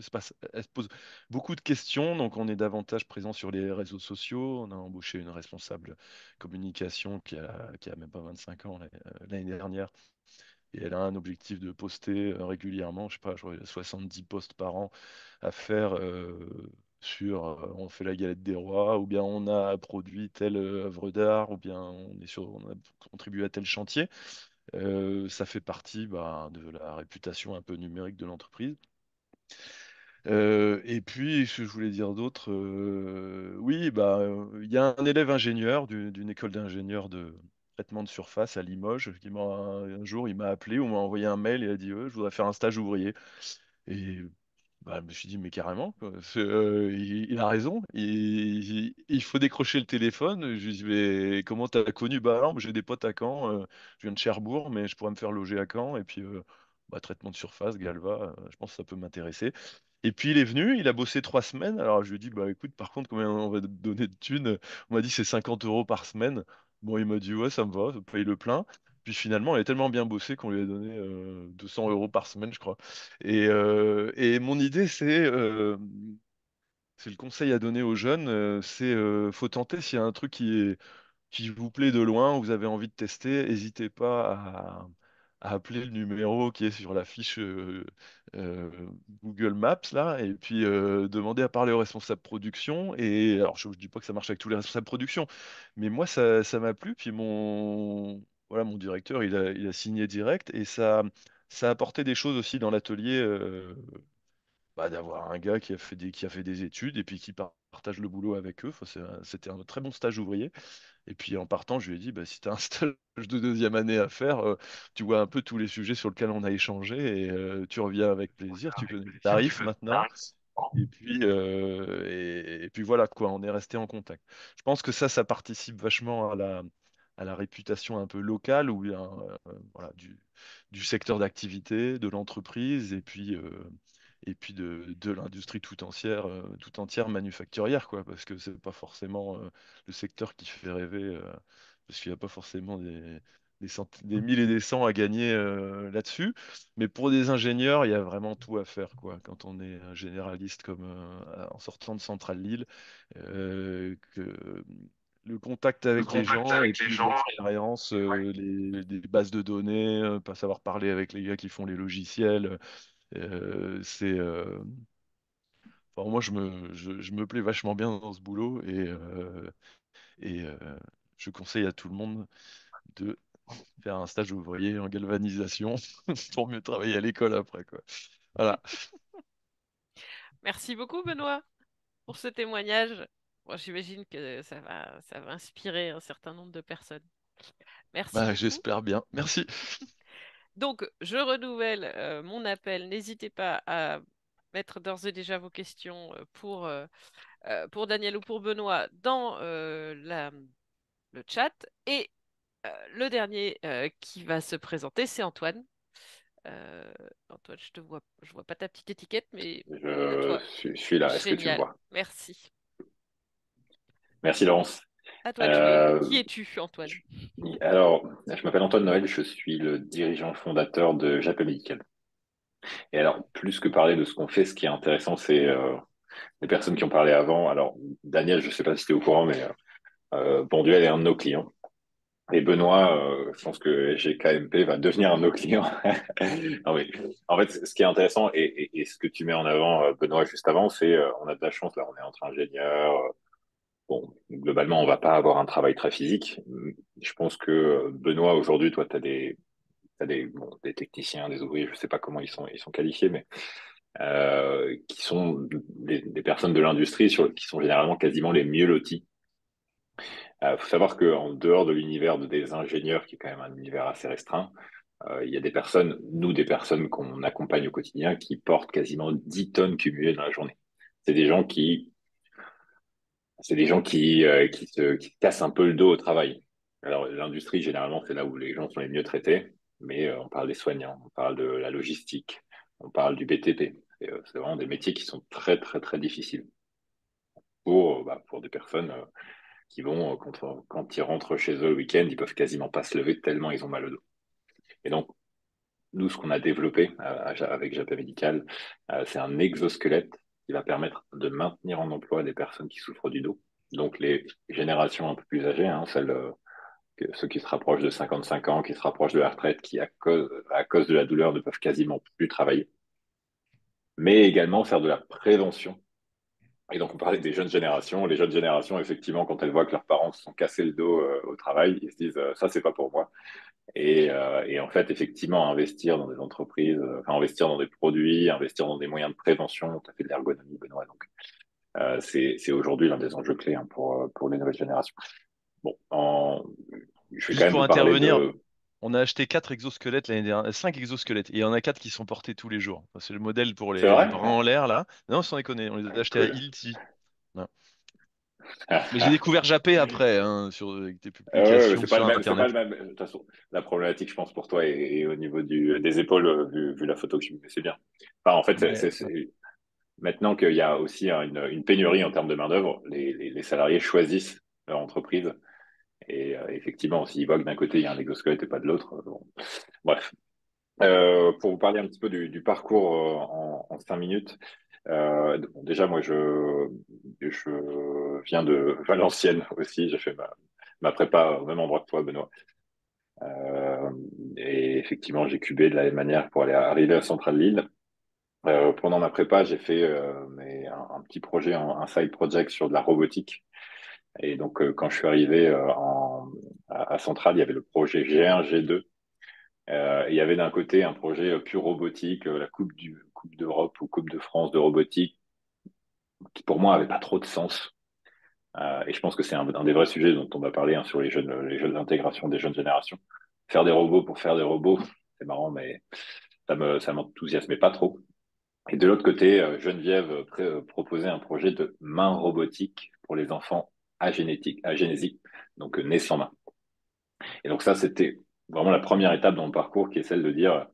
Elle se pose beaucoup de questions, donc on est davantage présent sur les réseaux sociaux. On a embauché une responsable communication qui a même pas 25 ans l'année dernière. Et elle a un objectif de poster régulièrement, je sais pas, je crois 70 posts par an à faire on fait la galette des rois, ou bien on a produit telle œuvre d'art, ou bien on a contribué à tel chantier. Ça fait partie bah, de la réputation un peu numérique de l'entreprise. Et puis, ce que je voulais dire d'autre, oui, bah, il y a un élève ingénieur d'une école d'ingénieurs de traitement de surface à Limoges un jour, il m'a appelé ou m'a envoyé un mail et a dit, je voudrais faire un stage ouvrier. Et bah, je me suis dit, mais carrément, quoi. Il a raison. Il faut décrocher le téléphone. Je lui ai dit, mais comment t'as connu? Bah non, j'ai des potes à Caen. Je viens de Cherbourg, mais je pourrais me faire loger à Caen. Et puis, bah, traitement de surface, Galva, je pense que ça peut m'intéresser. Et puis, il est venu, il a bossé 3 semaines. Alors, je lui ai dit, bah écoute, par contre, combien on va te donner de thunes? On m'a dit, c'est 50 euros par semaine. Bon, il m'a dit, ouais, ça me va, ça paye le plein. Puis finalement, il a tellement bien bossé qu'on lui a donné 200 euros par semaine, je crois. Et mon idée, c'est le conseil à donner aux jeunes, faut tenter s'il y a un truc qui vous plaît de loin, vous avez envie de tester, n'hésitez pas à appeler le numéro qui est sur la fiche euh, Google Maps là, et puis demander à parler au responsable production. Et alors, je ne dis pas que ça marche avec tous les responsables production, mais moi, ça m'a plu. Puis mon directeur, il a signé direct, et ça a apporté des choses aussi dans l'atelier. Bah, d'avoir un gars qui a fait des études et puis qui partage le boulot avec eux. Enfin, c'était un très bon stage ouvrier. Et puis en partant, je lui ai dit, bah, si tu as un stage de deuxième année à faire, tu vois un peu tous les sujets sur lesquels on a échangé et tu reviens avec plaisir, tu connais les tarifs maintenant. Et puis voilà quoi, on est resté en contact. Je pense que ça participe vachement à la réputation un peu locale ou bien, voilà, du secteur d'activité, de l'entreprise et puis de l'industrie tout entière manufacturière quoi, parce que c'est pas forcément le secteur qui fait rêver, parce qu'il n'y a pas forcément des mille et des cents à gagner là-dessus. Mais pour des ingénieurs, il y a vraiment tout à faire, quoi. Quand on est un généraliste comme en sortant de Centrale Lille, que le contact avec les gens et puis l'expérience, les bases de données, pas savoir parler avec les gars qui font les logiciels. C'est enfin, moi je me plais vachement bien dans ce boulot et je conseille à tout le monde de faire un stage ouvrier en galvanisation pour mieux travailler à l'école après, quoi. Voilà. Merci beaucoup, Benoît, pour ce témoignage. Moi, j'imagine que ça va inspirer un certain nombre de personnes. Merci Bah, beaucoup. j'espère bien. Merci. Donc, je renouvelle mon appel. N'hésitez pas à mettre d'ores et déjà vos questions pour Daniel ou pour Benoît dans le chat. Et le dernier qui va se présenter, c'est Antoine. Antoine, je vois pas ta petite étiquette, mais à toi. Je suis là, est-ce que tu me Génial. vois? Merci. Merci Laurence. À toi de jouer. Euh, Qui es-tu, Antoine? alors, je m'appelle Antoine Noël, je suis le dirigeant fondateur de Japon Medical. Et alors, plus que parler de ce qu'on fait, ce qui est intéressant, c'est les personnes qui ont parlé avant. Alors, Daniel, je ne sais pas si tu es au courant, mais Bonduel est un de nos clients. Et Benoît, je pense que GKMP va devenir un de nos clients. Non, mais, en fait, ce qui est intéressant et ce que tu mets en avant, Benoît, juste avant, c'est on a de la chance, là, on est entre ingénieurs. Bon, globalement, on va pas avoir un travail très physique. Je pense que Benoît, aujourd'hui, toi, bon, des techniciens, des ouvriers, je sais pas comment ils sont qualifiés, mais qui sont des personnes de l'industrie qui sont généralement quasiment les mieux lotis. Faut savoir qu'en dehors de l'univers des ingénieurs, qui est quand même un univers assez restreint, il y a des personnes, des personnes qu'on accompagne au quotidien, qui portent quasiment 10 tonnes cumulées dans la journée. C'est des gens qui, qui se cassent un peu le dos au travail. Alors, l'industrie, généralement, c'est là où les gens sont les mieux traités, mais on parle des soignants, on parle de la logistique, on parle du BTP. C'est vraiment des métiers qui sont très, très, très difficiles pour des personnes qui vont, quand ils rentrent chez eux le week-end, ils peuvent quasiment pas se lever tellement ils ont mal au dos. Et donc, nous, ce qu'on a développé avec Japon Médical, c'est un exosquelette qui va permettre de maintenir en emploi des personnes qui souffrent du dos. Donc, les générations un peu plus âgées, hein, ceux qui se rapprochent de 55 ans, qui se rapprochent de la retraite, qui, à cause de la douleur, ne peuvent quasiment plus travailler. Mais également faire de la prévention. Et donc, on parlait des jeunes générations. Les jeunes générations, effectivement, quand elles voient que leurs parents se sont cassés le dos au travail, ils se disent ça, c'est pas pour moi. Et en fait, effectivement, investir dans des entreprises, investir dans des produits, investir dans des moyens de prévention, tu as fait de l'ergonomie, Benoît. Donc, c'est aujourd'hui l'un des enjeux clés hein, pour les nouvelles générations. Bon, je vais quand Juste même pour vous parler intervenir, de. on a acheté 4 exosquelettes l'année dernière, 5 exosquelettes, et il y en a 4 qui sont portés tous les jours. Enfin, c'est le modèle pour C'est les vrai? bras en l'air, là. Non, sans déconner, on les a achetés à Cool. Ilti. Ouais. Mais j'ai découvert Japé après, hein, avec des Ouais, publications c'est pas sur le même, c'est pas Internet. le même. De toute façon, la problématique, je pense, pour toi est au niveau des épaules, vu la photo que je me c'est bien. Enfin, en fait, Ouais, maintenant qu'il y a aussi une pénurie en termes de main-d'œuvre, les salariés choisissent leur entreprise. Et effectivement, s'ils voient que d'un côté, il y a un exosquelette et pas de l'autre. Bon. Bref. Pour vous parler un petit peu du parcours en 5 minutes. Bon, déjà, moi, je viens de Valenciennes aussi. J'ai fait ma prépa au même endroit que toi, Benoît. Euh, et effectivement, j'ai cubé de la même manière pour aller arriver à Centrale Lille. Pendant ma prépa, j'ai fait un petit projet, un side project sur de la robotique. Et donc, quand je suis arrivé à Centrale, il y avait le projet G1, G2. Il y avait d'un côté un projet pure robotique, la Coupe d'Europe ou Coupe de France de robotique, qui pour moi avait pas trop de sens. Et je pense que c'est un des vrais sujets dont on va parler hein, sur les jeunes intégrations des jeunes générations. Faire des robots pour faire des robots, c'est marrant, mais ça m'enthousiasmait pas trop. Et de l'autre côté, Geneviève proposait un projet de main robotique pour les enfants agénésiques, donc nés sans main. Et donc ça, c'était vraiment la première étape dans le parcours qui est celle de dire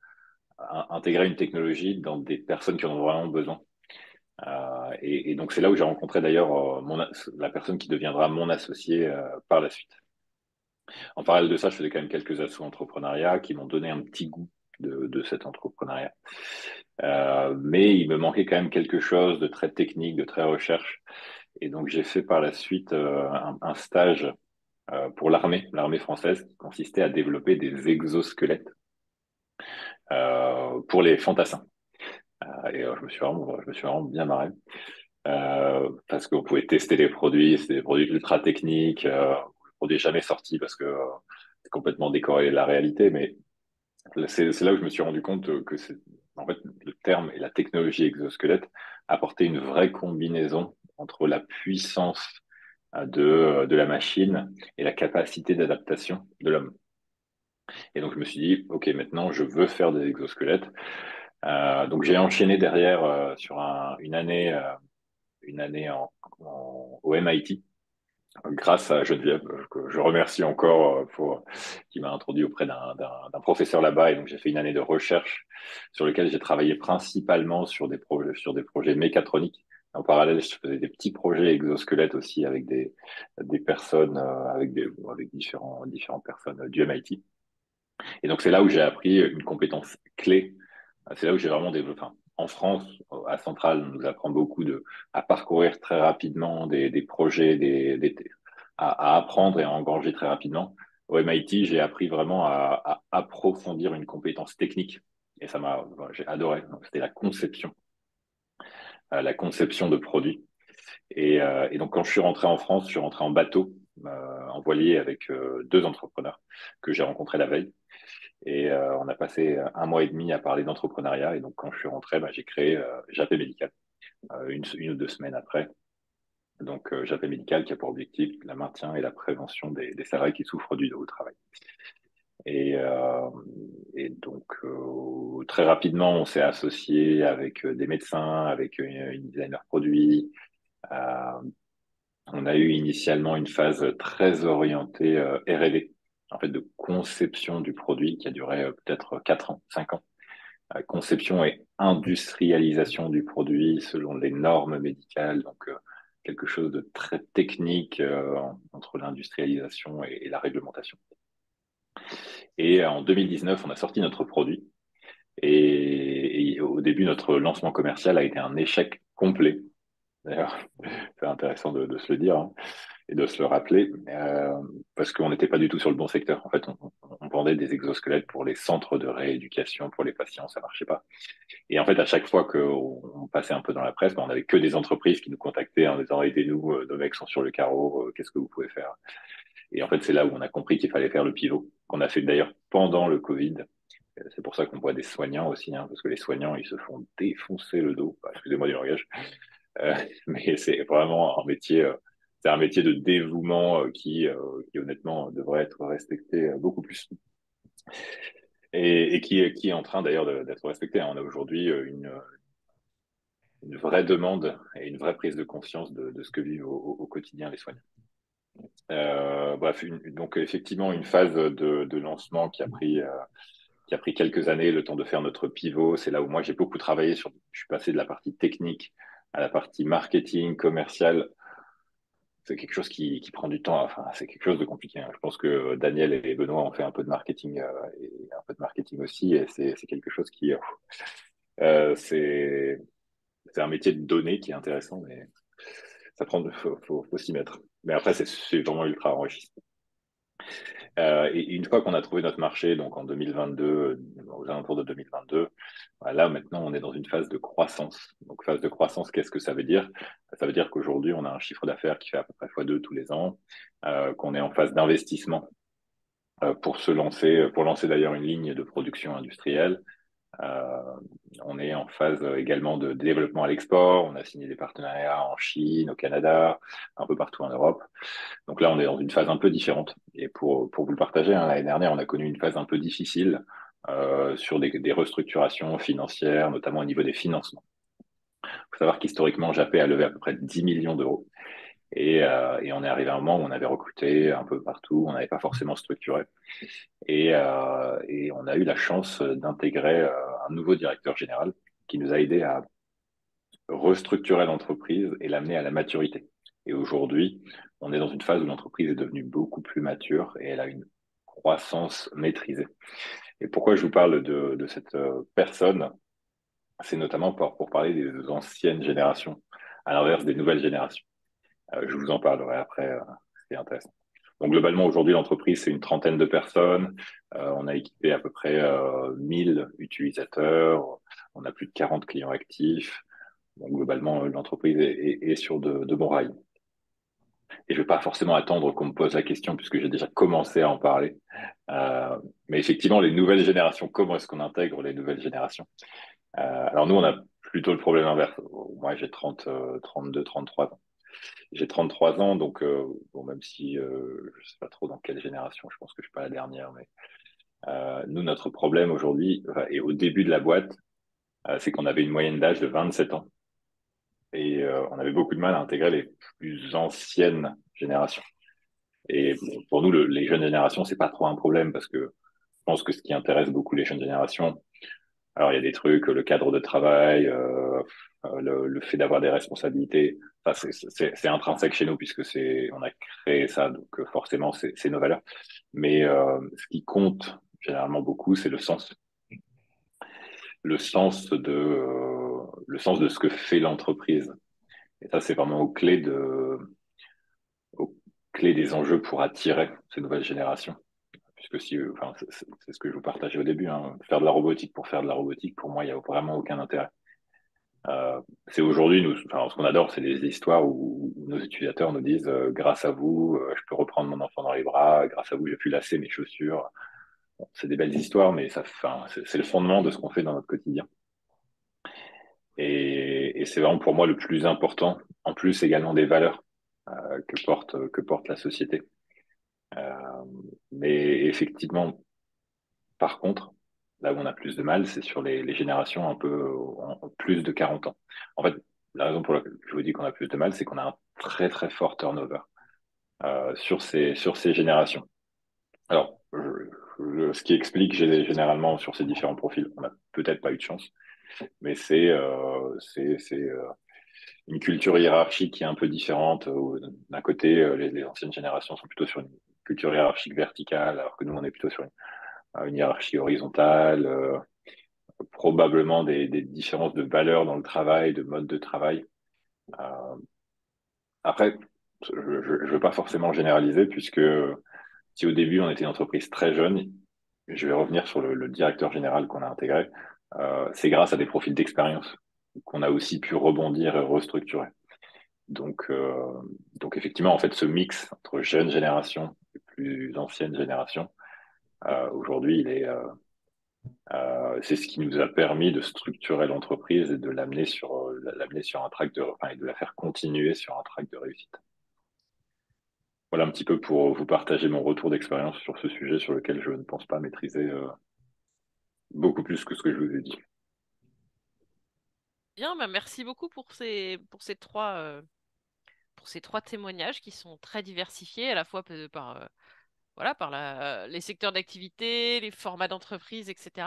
intégrer une technologie dans des personnes qui en ont vraiment besoin. Et donc c'est là où j'ai rencontré d'ailleurs la personne qui deviendra mon associé par la suite. En parallèle de ça, je faisais quand même quelques assos entrepreneuriat qui m'ont donné un petit goût de cet entrepreneuriat. Mais il me manquait quand même quelque chose de très technique, de très recherche. Et donc, j'ai fait par la suite un stage pour l'armée française, qui consistait à développer des exosquelettes pour les fantassins. Et je me suis vraiment bien marré. Parce qu'on pouvait tester les produits, c'était des produits ultra techniques, le produit n'est jamais sorti parce que c'est complètement décorrélé de la réalité, mais c'est là où je me suis rendu compte que en fait, le terme et la technologie exosquelette apportaient une vraie combinaison entre la puissance de la machine et la capacité d'adaptation de l'homme. Et donc je me suis dit, ok, maintenant je veux faire des exosquelettes. Donc j'ai enchaîné derrière sur une année au MIT, grâce à Geneviève, que je remercie encore qui m'a introduit auprès d'un professeur là-bas. Et donc, j'ai fait une année de recherche sur lequel j'ai travaillé principalement sur des projets mécatroniques. En parallèle, je faisais des petits projets exosquelettes aussi avec des personnes, avec différentes personnes du MIT. Et donc, c'est là où j'ai appris une compétence clé. C'est là où j'ai vraiment développé. Enfin, en France, à Centrale, on nous apprend beaucoup à parcourir très rapidement des projets, à apprendre et à engranger très rapidement. Au MIT, j'ai appris vraiment à approfondir une compétence technique. Et j'ai adoré. C'était la conception de produits. Et donc, quand je suis rentré en France, je suis rentré en bateau, en voilier avec deux entrepreneurs que j'ai rencontrés la veille. Et on a passé 1 mois et demi à parler d'entrepreneuriat. Et donc, quand je suis rentré, j'ai créé Japet Médical une ou deux semaines après. Donc, Japet Médical qui a pour objectif le maintien et la prévention des salariés qui souffrent du dos au travail. Et, donc, très rapidement, on s'est associé avec des médecins, avec une designer produit. On a eu initialement une phase très orientée R&D, en fait, de conception du produit qui a duré peut-être 4 ans, 5 ans. Conception et industrialisation du produit selon les normes médicales, donc quelque chose de très technique entre l'industrialisation et la réglementation. Et en 2019, on a sorti notre produit. Et au début, notre lancement commercial a été un échec complet. D'ailleurs, c'est intéressant de se le dire, hein, et de se le rappeler, parce qu'on n'était pas du tout sur le bon secteur. En fait, on vendait des exosquelettes pour les centres de rééducation, pour les patients, ça marchait pas. Et en fait, à chaque fois qu'on passait un peu dans la presse, on n'avait que des entreprises qui nous contactaient en disant aidez-nous, nos mecs sont sur le carreau, qu'est-ce que vous pouvez faire? Et en fait, c'est là où on a compris qu'il fallait faire le pivot, qu'on a fait d'ailleurs pendant le Covid. C'est pour ça qu'on voit des soignants aussi, hein, parce que les soignants, ils se font défoncer le dos. Excusez-moi du langage. Mais c'est vraiment un métier, c'est un métier de dévouement qui honnêtement devrait être respecté beaucoup plus. Et qui est en train d'ailleurs d'être respecté. On a aujourd'hui une vraie demande et une vraie prise de conscience de ce que vivent au quotidien les soignants. Bref, donc effectivement une phase de lancement qui a pris quelques années, le temps de faire notre pivot. C'est là où moi j'ai beaucoup travaillé je suis passé de la partie technique à la partie marketing, commercial. C'est quelque chose qui prend du temps. Enfin, c'est quelque chose de compliqué, hein. Je pense que Daniel et Benoît ont fait un peu de marketing et un peu de marketing aussi, et c'est quelque chose qui c'est un métier de données qui est intéressant, mais ça prend, faut s'y mettre. Mais après, c'est vraiment ultra enrichissant. Et une fois qu'on a trouvé notre marché, donc en 2022, aux alentours de 2022, là maintenant on est dans une phase de croissance. Donc phase de croissance, qu'est-ce que ça veut dire? Ça veut dire qu'aujourd'hui on a un chiffre d'affaires qui fait à peu près x2 tous les ans, qu'on est en phase d'investissement pour lancer d'ailleurs une ligne de production industrielle. On est en phase également de développement à l'export. On a signé des partenariats en Chine, au Canada, un peu partout en Europe. Donc là, on est dans une phase un peu différente. Et pour vous le partager, hein, l'année dernière, on a connu une phase un peu difficile sur des restructurations financières, notamment au niveau des financements. Il faut savoir qu'historiquement, Japet a levé à peu près 10 millions d'euros. Et on est arrivé à un moment où on avait recruté un peu partout, on n'avait pas forcément structuré. Et on a eu la chance d'intégrer un nouveau directeur général qui nous a aidé à restructurer l'entreprise et l'amener à la maturité. Et aujourd'hui, on est dans une phase où l'entreprise est devenue beaucoup plus mature et elle a une croissance maîtrisée. Et pourquoi je vous parle de cette personne? C'est notamment pour parler des anciennes générations, à l'inverse des nouvelles générations. Je vous en parlerai après, c'est intéressant. Donc globalement, aujourd'hui, l'entreprise, c'est une trentaine de personnes. On a équipé à peu près 1000 utilisateurs. On a plus de 40 clients actifs. Donc globalement, l'entreprise est sur de bons rails. Et je ne vais pas forcément attendre qu'on me pose la question puisque j'ai déjà commencé à en parler. Mais effectivement, les nouvelles générations, comment est-ce qu'on intègre les nouvelles générations? Alors nous, on a plutôt le problème inverse. Moi, j'ai 32, 33 ans. J'ai 33 ans, donc bon, même si je ne sais pas trop dans quelle génération, je pense que je ne suis pas la dernière, mais nous, notre problème aujourd'hui, et au début de la boîte, c'est qu'on avait une moyenne d'âge de 27 ans. Et on avait beaucoup de mal à intégrer les plus anciennes générations. Et bon, pour nous, les jeunes générations, c'est pas trop un problème parce que je pense que ce qui intéresse beaucoup les jeunes générations, alors il y a des trucs, le cadre de travail, le fait d'avoir des responsabilités, enfin, c'est intrinsèque chez nous puisque on a créé ça, donc forcément c'est nos valeurs. Mais ce qui compte généralement beaucoup, c'est le sens de ce que fait l'entreprise. Et ça, c'est vraiment aux clés des enjeux pour attirer ces nouvelles générations. Puisque si, enfin, c'est ce que je vous partageais au début, hein. Faire de la robotique pour faire de la robotique, pour moi, il n'y a vraiment aucun intérêt. C'est aujourd'hui, enfin, ce qu'on adore, c'est des histoires où nos utilisateurs nous disent grâce à vous, je peux reprendre mon enfant dans les bras, grâce à vous, j'ai pu lasser mes chaussures. Bon, c'est des belles histoires, mais enfin, c'est le fondement de ce qu'on fait dans notre quotidien. Et c'est vraiment pour moi le plus important, en plus également des valeurs que porte la société. Mais effectivement, par contre, là où on a plus de mal, c'est sur les générations un peu en plus de 40 ans. En fait, la raison pour laquelle je vous dis qu'on a plus de mal, c'est qu'on a un très très fort turnover sur ces générations. Alors, ce qui explique généralement sur ces différents profils, on n'a peut-être pas eu de chance, mais c'est une culture hiérarchique qui est un peu différente. D'un côté, les anciennes générations sont plutôt sur une culture hiérarchique verticale, alors que nous, on est plutôt sur une hiérarchie horizontale, probablement des différences de valeurs dans le travail, de mode de travail. Euh, Après, je ne veux pas forcément généraliser, puisque si au début, on était une entreprise très jeune, je vais revenir sur le directeur général qu'on a intégré, c'est grâce à des profils d'expérience qu'on a aussi pu rebondir et restructurer. Donc effectivement, en fait, ce mix entre jeune génération et plus ancienne génération, aujourd'hui, c'est ce qui nous a permis de structurer l'entreprise et de l'amener sur un track et de la faire continuer sur un track de réussite. Voilà un petit peu pour vous partager mon retour d'expérience sur ce sujet sur lequel je ne pense pas maîtriser beaucoup plus que ce que je vous ai dit. Bien, bah, merci beaucoup pour ces trois témoignages qui sont très diversifiés, à la fois par, voilà, par les secteurs d'activité, les formats d'entreprise, etc.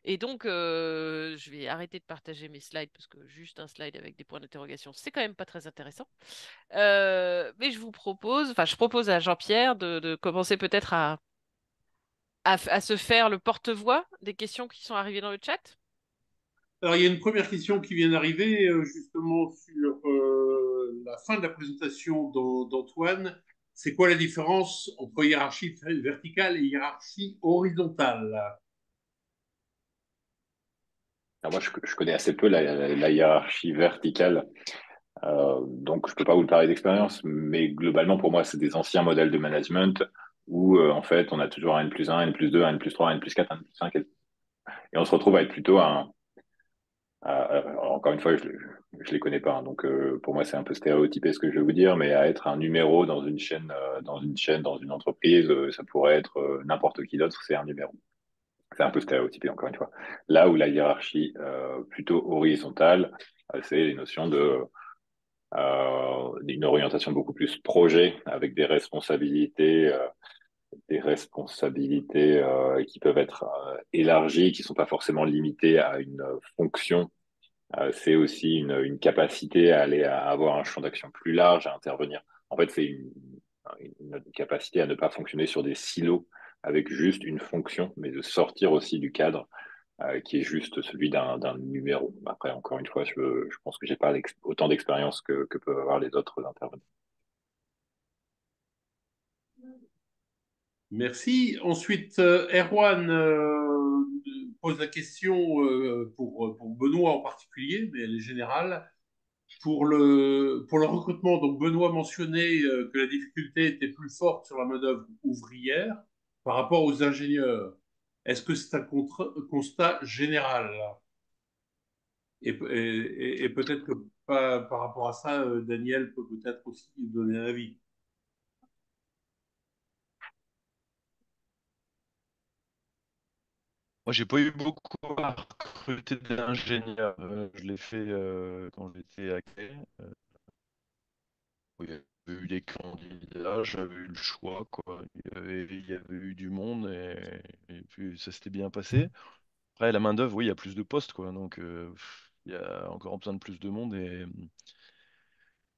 Et donc, je vais arrêter de partager mes slides parce que juste un slide avec des points d'interrogation, c'est quand même pas très intéressant. Mais je propose à Jean-Pierre de commencer peut-être à se faire le porte-voix des questions qui sont arrivées dans le chat. Alors, il y a une première question qui vient d'arriver justement sur la fin de la présentation d'Antoine. C'est quoi la différence entre hiérarchie verticale et hiérarchie horizontale? Alors moi, je connais assez peu la hiérarchie verticale, donc je peux pas vous le parler d'expérience, mais globalement, pour moi, c'est des anciens modèles de management où, en fait, on a toujours un N+1, un N+2, un N+3, un N+4, un N+5, et on se retrouve à être plutôt encore une fois, je les connais pas, hein, donc pour moi, c'est un peu stéréotypé ce que je vais vous dire, mais à être un numéro dans une chaîne, dans une entreprise, ça pourrait être n'importe qui d'autre, c'est un numéro. C'est un peu stéréotypé, encore une fois. Là où la hiérarchie plutôt horizontale, c'est les notions d'une orientation beaucoup plus projet, avec des responsabilités qui peuvent être élargies, qui ne sont pas forcément limitées à une fonction. C'est aussi une capacité à avoir un champ d'action plus large, à intervenir. En fait, c'est une capacité à ne pas fonctionner sur des silos avec juste une fonction, mais de sortir aussi du cadre qui est juste celui d'un numéro. Après, encore une fois, je pense que j'ai pas autant d'expérience que peuvent avoir les autres intervenants. Merci. Ensuite, Erwan pose la question pour Benoît en particulier, mais elle est générale. Pour le recrutement, donc Benoît mentionnait que la difficulté était plus forte sur la main-d'œuvre ouvrière par rapport aux ingénieurs. Est-ce que c'est un constat général? Et peut-être que par rapport à ça, Daniel peut peut-être aussi donner un avis. Moi, j'ai pas eu beaucoup à recruter d'ingénieurs. Je l'ai fait quand j'étais à Quai. Il y avait eu les candidats, j'avais eu le choix, quoi. Il y avait eu du monde et puis ça s'était bien passé. Après, la main-d'œuvre, oui, il y a plus de postes, quoi. Donc, il y a encore besoin de plus de monde et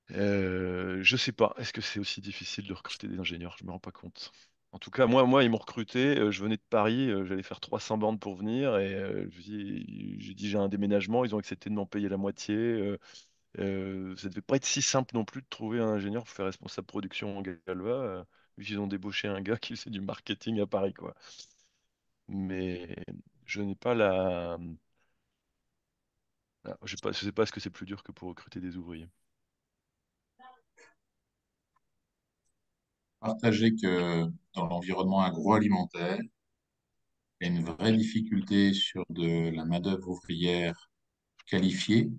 je sais pas. Est-ce que c'est aussi difficile de recruter des ingénieurs? Je me rends pas compte. En tout cas, moi, ils m'ont recruté. Je venais de Paris. J'allais faire 300 bornes pour venir et j'ai dit j'ai un déménagement. Ils ont accepté de m'en payer la moitié. Ça devait pas être si simple non plus de trouver un ingénieur pour faire responsable production en Galva, vu qu'ils ont débauché un gars qui faisait du marketing à Paris, quoi. Mais je n'ai pas la. Je sais pas ce que c'est plus dur que pour recruter des ouvriers. Partager que dans l'environnement agroalimentaire, il y a une vraie difficulté sur de la main-d'œuvre ouvrière qualifiée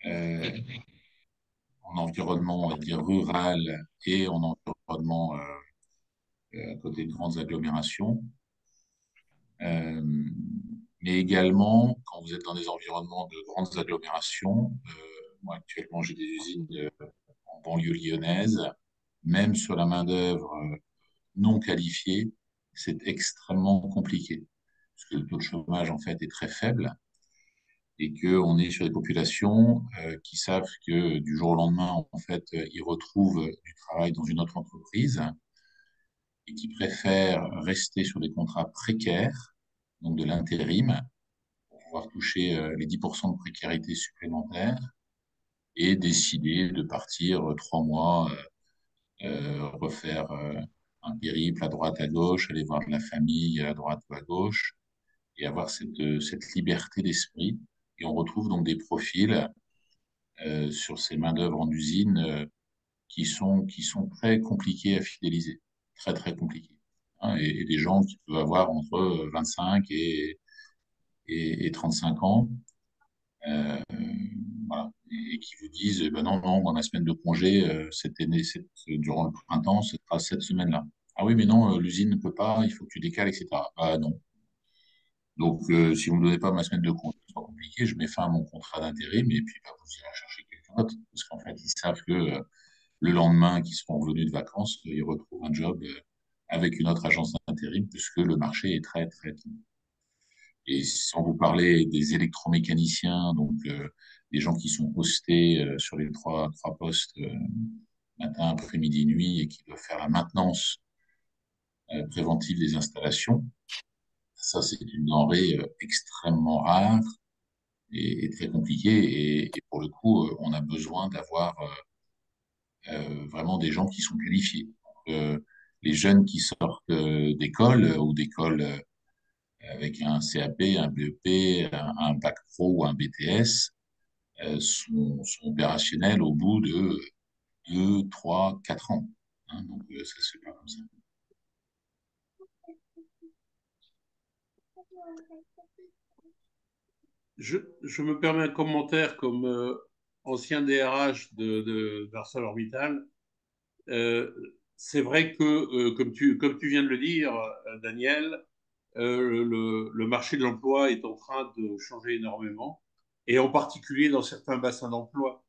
euh, en environnement, on va dire, rural et en environnement à côté de grandes agglomérations. Euh, mais également, quand vous êtes dans des environnements de grandes agglomérations, moi actuellement j'ai des usines en banlieue lyonnaise, même sur la main-d'œuvre non qualifiée, c'est extrêmement compliqué, parce que le taux de chômage en fait est très faible et qu'on est sur des populations qui savent que du jour au lendemain, en fait, ils retrouvent du travail dans une autre entreprise et qui préfèrent rester sur des contrats précaires, donc de l'intérim, pour pouvoir toucher les 10% de précarité supplémentaire et décider de partir 3 mois, refaire un périple à droite, à gauche, aller voir de la famille à droite ou à gauche et avoir cette liberté d'esprit. Et on retrouve donc des profils sur ces main-d'œuvre en usine qui sont très compliqués à fidéliser, très très compliqués. Hein, et des gens qui peuvent avoir entre 25 et 35 ans, euh, voilà, et qui vous disent eh ben non, non, moi, ma semaine de congé, durant le printemps, ce sera cette semaine-là. Ah oui, mais non, l'usine ne peut pas, il faut que tu décales, etc. Ah non. Donc, si vous ne me donnez pas ma semaine de congé, c'est pas compliqué, je mets fin à mon contrat d'intérim et puis bah, vous irez chercher quelqu'un d'autre. Parce qu'en fait, ils savent que le lendemain qu'ils seront revenus de vacances, ils retrouvent un job avec une autre agence d'intérim puisque le marché est très, très tendu. Et sans vous parler des électromécaniciens, donc des gens qui sont postés sur les trois postes matin, après-midi, nuit et qui doivent faire la maintenance préventive des installations. Ça, c'est une denrée extrêmement rare et très compliquée. Et pour le coup, on a besoin d'avoir vraiment des gens qui sont qualifiés. Les jeunes qui sortent d'école ou d'école avec un CAP, un BEP, un bac pro ou un BTS sont opérationnels au bout de 2, 3, 4 ans. Hein, donc ça se fait pas comme ça. Je me permets un commentaire comme ancien DRH d'ArcelorMittal. Euh, c'est vrai que, comme tu viens de le dire, Daniel, le marché de l'emploi est en train de changer énormément, et en particulier dans certains bassins d'emploi.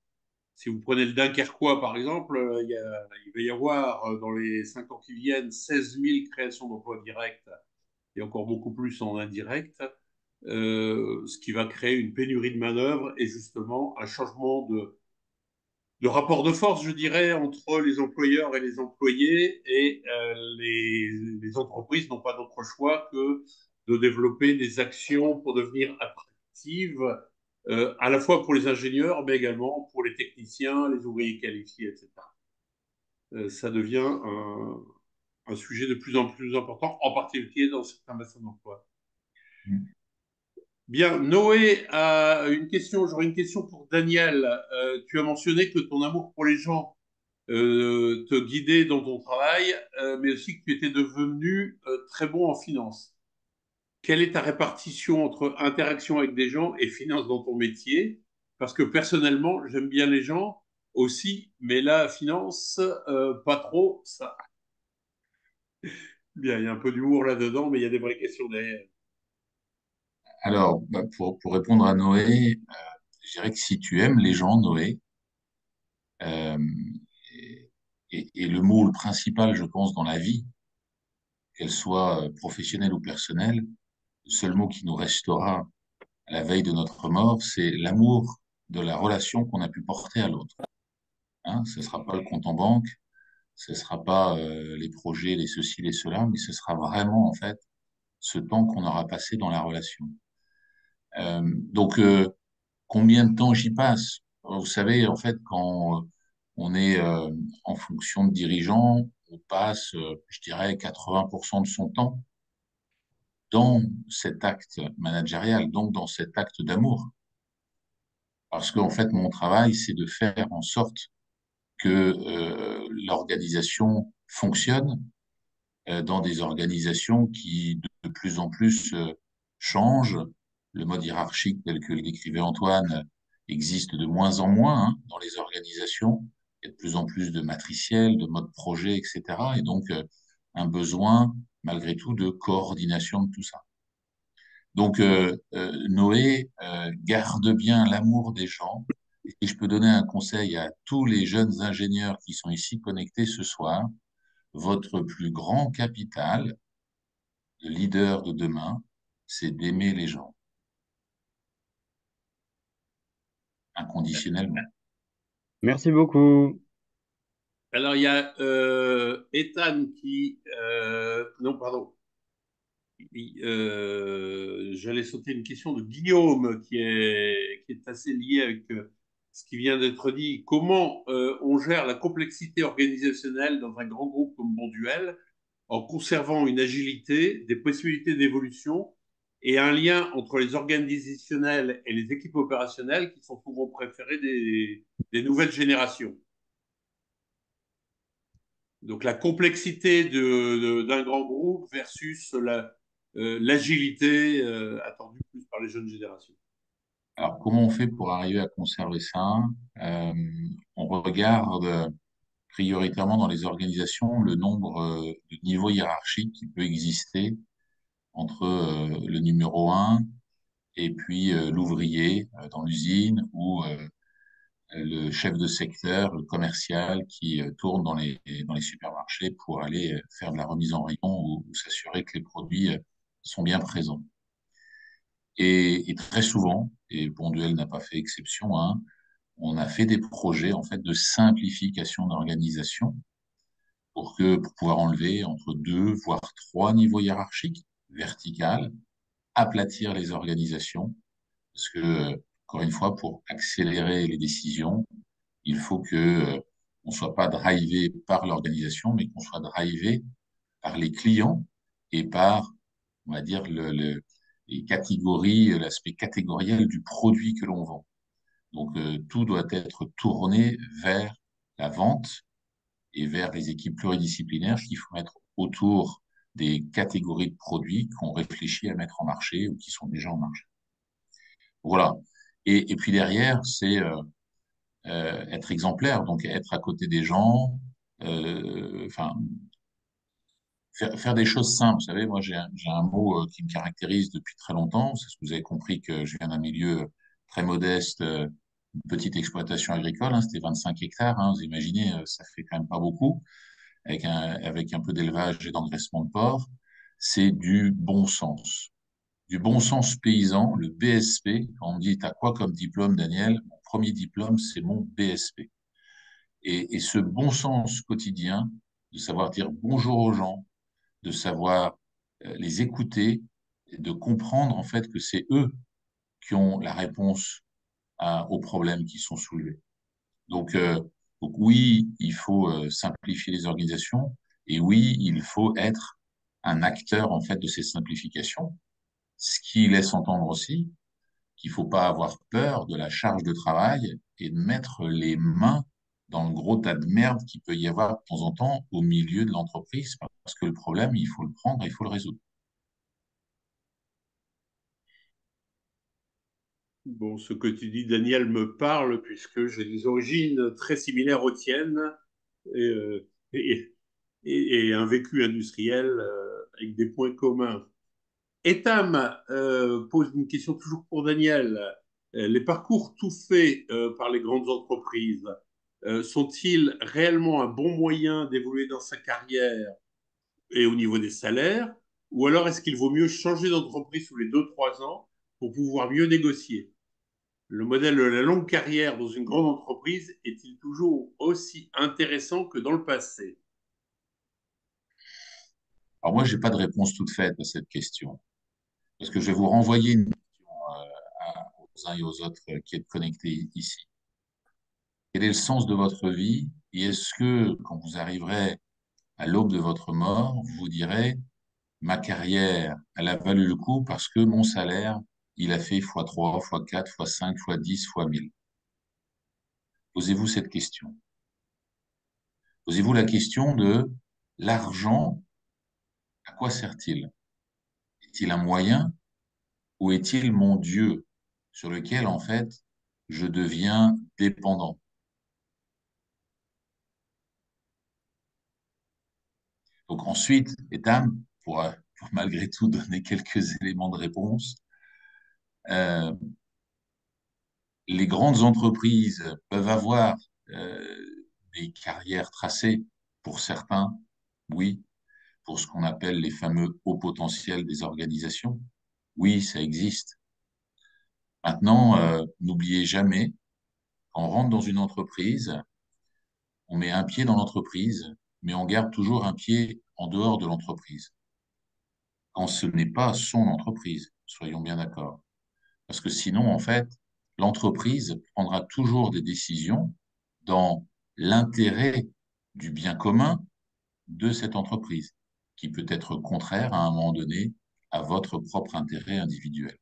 Si vous prenez le Dunkerquois, par exemple, il va y avoir dans les 5 ans qui viennent 16 000 créations d'emplois directs et encore beaucoup plus en indirect, ce qui va créer une pénurie de main-d'œuvre et justement un changement de rapport de force, je dirais, entre les employeurs et les employés, et les entreprises n'ont pas d'autre choix que de développer des actions pour devenir attractives, à la fois pour les ingénieurs, mais également pour les techniciens, les ouvriers qualifiés, etc. Ça devient un sujet de plus en plus important, en particulier dans certains bassins d'emploi. Bien, Noé a une question. J'aurais une question pour Daniel. Tu as mentionné que ton amour pour les gens te guidait dans ton travail, mais aussi que tu étais devenu très bon en finance. Quelle est ta répartition entre interaction avec des gens et finance dans ton métier? Parce que personnellement, j'aime bien les gens aussi, mais la finance, pas trop. Ça, bien, il y a un peu d'humour là-dedans, mais il y a des vraies questions derrière. Alors, pour répondre à Noé, je dirais que si tu aimes les gens, Noé, euh, et le mot le principal, je pense, dans la vie, qu'elle soit professionnelle ou personnelle, le seul mot qui nous restera à la veille de notre mort, c'est l'amour de la relation qu'on a pu porter à l'autre. Hein, ce ne sera pas le compte en banque, ce ne sera pas les projets, les ceci, les cela, mais ce sera vraiment, en fait, ce temps qu'on aura passé dans la relation. Donc, combien de temps j'y passe? Vous savez, en fait, quand on est en fonction de dirigeant, on passe, je dirais, 80% de son temps dans cet acte managérial, donc dans cet acte d'amour. Parce qu'en fait, mon travail, c'est de faire en sorte que l'organisation fonctionne dans des organisations qui de plus en plus changent. Le mode hiérarchique tel que le décrivait Antoine existe de moins en moins hein, dans les organisations. Il y a de plus en plus de matriciels, de modes projet, etc. Et donc, un besoin, malgré tout, de coordination de tout ça. Donc, Noé garde bien l'amour des gens. Et si je peux donner un conseil à tous les jeunes ingénieurs qui sont ici connectés ce soir, votre plus grand capital, le leader de demain, c'est d'aimer les gens, inconditionnellement. Merci beaucoup. Alors, il y a Ethan qui... non, pardon. J'allais sauter une question de Guillaume qui est assez liée avec ce qui vient d'être dit. Comment on gère la complexité organisationnelle dans un grand groupe comme Bonduel en conservant une agilité, des possibilités d'évolution et un lien entre les organisationnels et les équipes opérationnelles qui sont souvent préférées des nouvelles générations. Donc la complexité d'un grand groupe versus l'agilité attendue plus par les jeunes générations. Alors, comment on fait pour arriver à conserver ça? Euh, on regarde prioritairement dans les organisations le nombre de niveaux hiérarchiques qui peut exister entre le numéro un et puis l'ouvrier dans l'usine ou le chef de secteur, le commercial qui tourne dans les supermarchés pour aller faire de la remise en rayon ou s'assurer que les produits sont bien présents. Et très souvent, et Bonduel n'a pas fait exception, hein, on a fait des projets en fait de simplification d'organisation pour pouvoir enlever entre deux voire trois niveaux hiérarchiques vertical, aplatir les organisations parce que encore une fois pour accélérer les décisions, il faut que on soit pas drivé par l'organisation mais qu'on soit drivé par les clients et par on va dire les catégories, l'aspect catégoriel du produit que l'on vend. Donc, tout doit être tourné vers la vente et vers les équipes pluridisciplinaires qu'il faut mettre autour des catégories de produits qu'on réfléchit à mettre en marché ou qui sont déjà en marché. Voilà. Et puis derrière, c'est être exemplaire, donc être à côté des gens, enfin, faire des choses simples. Vous savez, moi, j'ai un mot qui me caractérise depuis très longtemps. C'est ce que vous avez compris que je viens d'un milieu très modeste, une petite exploitation agricole. Hein, c'était 25 hectares. Hein, vous imaginez, ça fait quand même pas beaucoup, avec un peu d'élevage et d'engraissement de porc. C'est du bon sens. Du bon sens paysan, le BSP. Quand on me dit, t'as quoi comme diplôme, Daniel? Mon premier diplôme, c'est mon BSP. Et ce bon sens quotidien, de savoir dire bonjour aux gens, de savoir les écouter, et de comprendre en fait que c'est eux qui ont la réponse aux problèmes qui sont soulevés. Donc, donc oui, il faut simplifier les organisations Et oui, il faut être un acteur en fait de ces simplifications, ce qui laisse entendre aussi qu'il ne faut pas avoir peur de la charge de travail et de mettre les mains dans le gros tas de merde qu'il peut y avoir de temps en temps au milieu de l'entreprise, parce que le problème, il faut le prendre et il faut le résoudre. Bon, ce que tu dis, Daniel, me parle puisque j'ai des origines très similaires aux tiennes et, et, et un vécu industriel avec des points communs. Etam pose une question toujours pour Daniel. Les parcours tout faits par les grandes entreprises sont-ils réellement un bon moyen d'évoluer dans sa carrière et au niveau des salaires? Ou alors est-ce qu'il vaut mieux changer d'entreprise tous les 2 3 ans pour pouvoir mieux négocier? Le modèle de la longue carrière dans une grande entreprise est-il toujours aussi intéressant que dans le passé? Alors moi, j'ai pas de réponse toute faite à cette question, parce que je vais vous renvoyer une question aux uns et aux autres qui êtes connectés ici. Quel est le sens de votre vie? Et est-ce que, quand vous arriverez à l'aube de votre mort, vous vous direz, ma carrière, elle a valu le coup parce que mon salaire, il a fait x3, x4, x5, x10, x1000. Posez-vous cette question. Posez-vous la question de l'argent, à quoi sert-il? Est-il un moyen ou est-il mon Dieu sur lequel, en fait, je deviens dépendant? Donc ensuite, Etam, pour malgré tout donner quelques éléments de réponse, euh, les grandes entreprises peuvent avoir des carrières tracées pour certains, oui, pour ce qu'on appelle les fameux hauts potentiels des organisations. Oui, ça existe. Maintenant, n'oubliez jamais, quand on rentre dans une entreprise, on met un pied dans l'entreprise, mais on garde toujours un pied en dehors de l'entreprise, quand ce n'est pas son entreprise, soyons bien d'accord. Parce que sinon, en fait, l'entreprise prendra toujours des décisions dans l'intérêt du bien commun de cette entreprise, qui peut être contraire à un moment donné à votre propre intérêt individuel.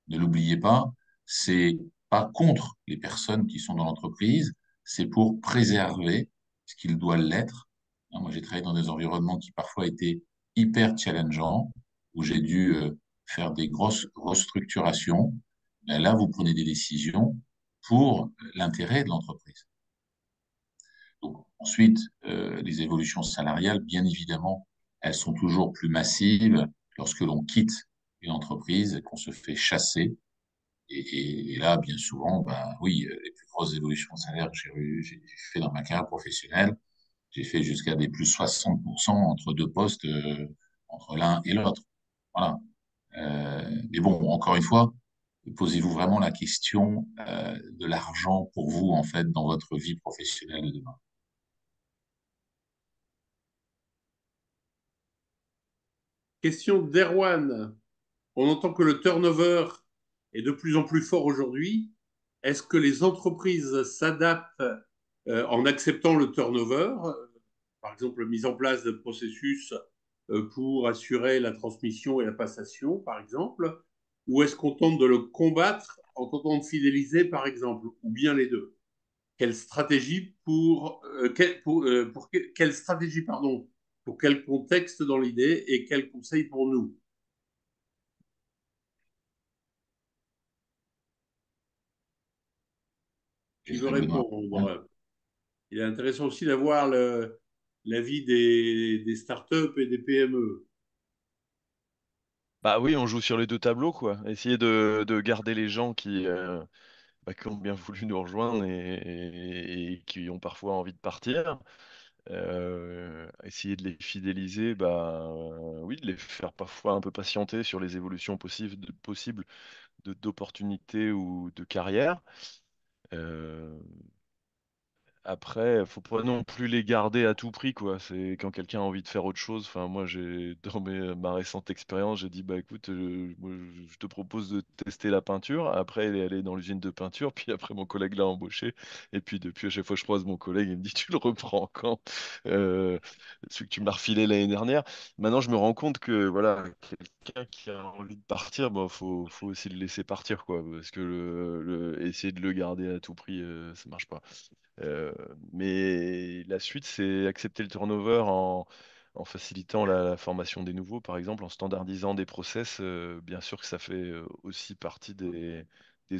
Ne l'oubliez pas, c'est pas contre les personnes qui sont dans l'entreprise, c'est pour préserver ce qu'il doit l'être. Moi, j'ai travaillé dans des environnements qui parfois étaient hyper challengeants, où j'ai dû faire des grosses restructurations. Ben là, vous prenez des décisions pour l'intérêt de l'entreprise. Donc, ensuite, les évolutions salariales, bien évidemment, elles sont toujours plus massives lorsque l'on quitte une entreprise, qu'on se fait chasser. Et là, bien souvent, ben, oui, les plus grosses évolutions de salaire que j'ai fait dans ma carrière professionnelle, j'ai fait jusqu'à des plus 60% entre deux postes, entre l'un et l'autre. Voilà. Mais bon, encore une fois, posez-vous vraiment la question de l'argent pour vous, en fait, dans votre vie professionnelle de demain. Question d'Erwan. On entend que le turnover est de plus en plus fort aujourd'hui. Est-ce que les entreprises s'adaptent en acceptant le turnover, par exemple, mise en place de processus pour assurer la transmission et la passation, par exemple, ou est-ce qu'on tente de le combattre en tentant de fidéliser, par exemple, ou bien les deux? Quelle stratégie quelle stratégie, pardon, pour quel contexte dans l'idée et quel conseil pour nous? Qui veut Benoît. répondre? Il est intéressant aussi d'avoir l'avis des startups et des PME. Bah oui, on joue sur les deux tableaux, quoi. Essayer de garder les gens qui ont bien voulu nous rejoindre et qui ont parfois envie de partir. Essayer de les fidéliser, oui, de les faire parfois un peu patienter sur les évolutions possibles d'opportunités ou de carrière. Euh, Après, faut pas non plus les garder à tout prix, quoi. C'est quand quelqu'un a envie de faire autre chose. Enfin, moi, dans ma récente expérience, j'ai dit, bah écoute, moi, je te propose de tester la peinture. Après, elle est allée dans l'usine de peinture. Puis après, mon collègue l'a embauché. Et puis depuis, à chaque fois que je croise mon collègue, il me dit, tu le reprends quand? Euh, Celui que tu me l'as refilé l'année dernière. Maintenant, je me rends compte que voilà, quelqu'un qui a envie de partir, bah, faut aussi le laisser partir, quoi. Parce que essayer de le garder à tout prix, ça marche pas. Euh, mais la suite, c'est accepter le turnover en facilitant la formation des nouveaux, par exemple, en standardisant des process. Bien sûr que ça fait aussi partie des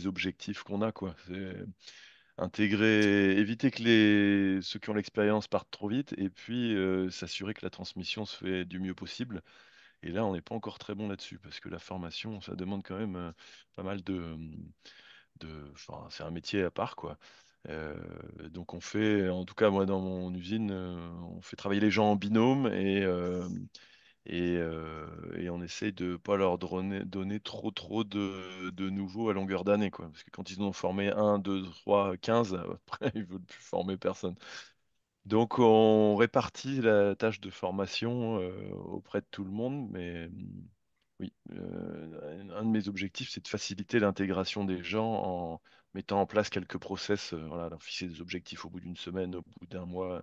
objectifs qu'on a, quoi. C'est éviter que ceux qui ont l'expérience partent trop vite, et puis s'assurer que la transmission se fait du mieux possible. Et là, on n'est pas encore très bon là-dessus, parce que la formation, ça demande quand même pas mal enfin, c'est un métier à part, quoi. Euh, donc on fait, en tout cas moi dans mon usine, on fait travailler les gens en binôme et on essaye de pas leur donner trop de nouveaux à longueur d'année, quoi. Parce que quand ils en ont formé un, 2, 3, 15, après ils veulent plus former personne. Donc on répartit la tâche de formation auprès de tout le monde, mais oui, un de mes objectifs, c'est de faciliter l'intégration des gens en mettant en place quelques process, voilà, leur fixer des objectifs au bout d'une semaine, au bout d'un mois,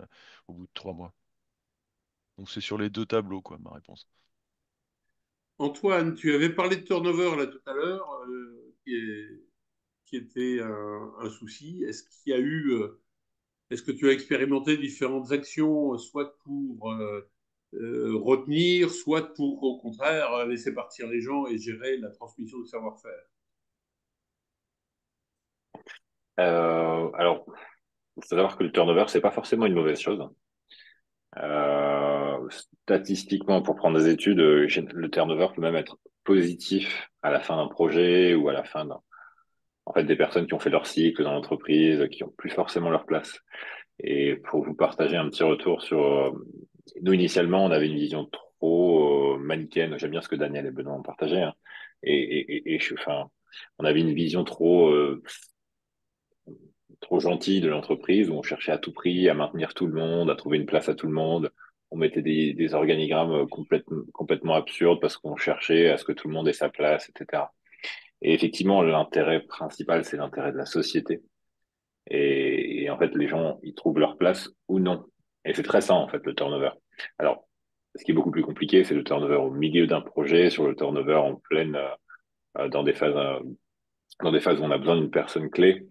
au bout de 3 mois. Donc c'est sur les deux tableaux, quoi, ma réponse. Antoine, tu avais parlé de turnover là tout à l'heure, qui était un souci. Est-ce que tu as expérimenté différentes actions, soit pour retenir, soit pour au contraire laisser partir les gens et gérer la transmission de savoir-faire? Alors, il faut savoir que le turnover, c'est pas forcément une mauvaise chose. Statistiquement, pour prendre des études, le turnover peut même être positif à la fin d'un projet ou à la fin d'un. En fait, des personnes qui ont fait leur cycle dans l'entreprise, qui ont plus forcément leur place. Et pour vous partager un petit retour sur, nous initialement, on avait une vision trop manichéenne. J'aime bien ce que Daniel et Benoît ont partagé, hein. Enfin, on avait une vision trop gentille de l'entreprise où on cherchait à tout prix à maintenir tout le monde, à trouver une place à tout le monde. On mettait des organigrammes complètement absurdes parce qu'on cherchait à ce que tout le monde ait sa place, etc. Et effectivement, l'intérêt principal, c'est l'intérêt de la société. Et en fait, les gens, ils trouvent leur place ou non. Et c'est très sain, en fait, le turnover. Alors, ce qui est beaucoup plus compliqué, c'est le turnover au milieu d'un projet, sur le turnover en pleine, dans des phases où on a besoin d'une personne clé.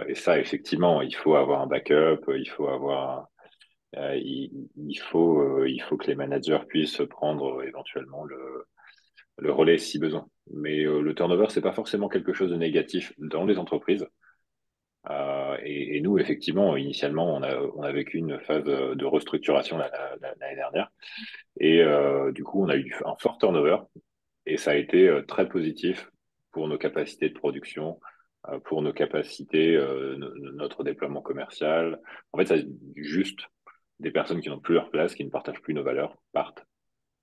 Et ça, effectivement, il faut avoir un backup, il faut que les managers puissent prendre éventuellement le relais si besoin. Mais le turnover, c'est pas forcément quelque chose de négatif dans les entreprises. Et nous, effectivement, initialement, on a vécu une phase de restructuration l'année dernière. Et du coup, on a eu un fort turnover. Et ça a été très positif pour nos capacités de production, pour nos capacités, notre déploiement commercial. En fait, ça, juste des personnes qui n'ont plus leur place, qui ne partagent plus nos valeurs, partent.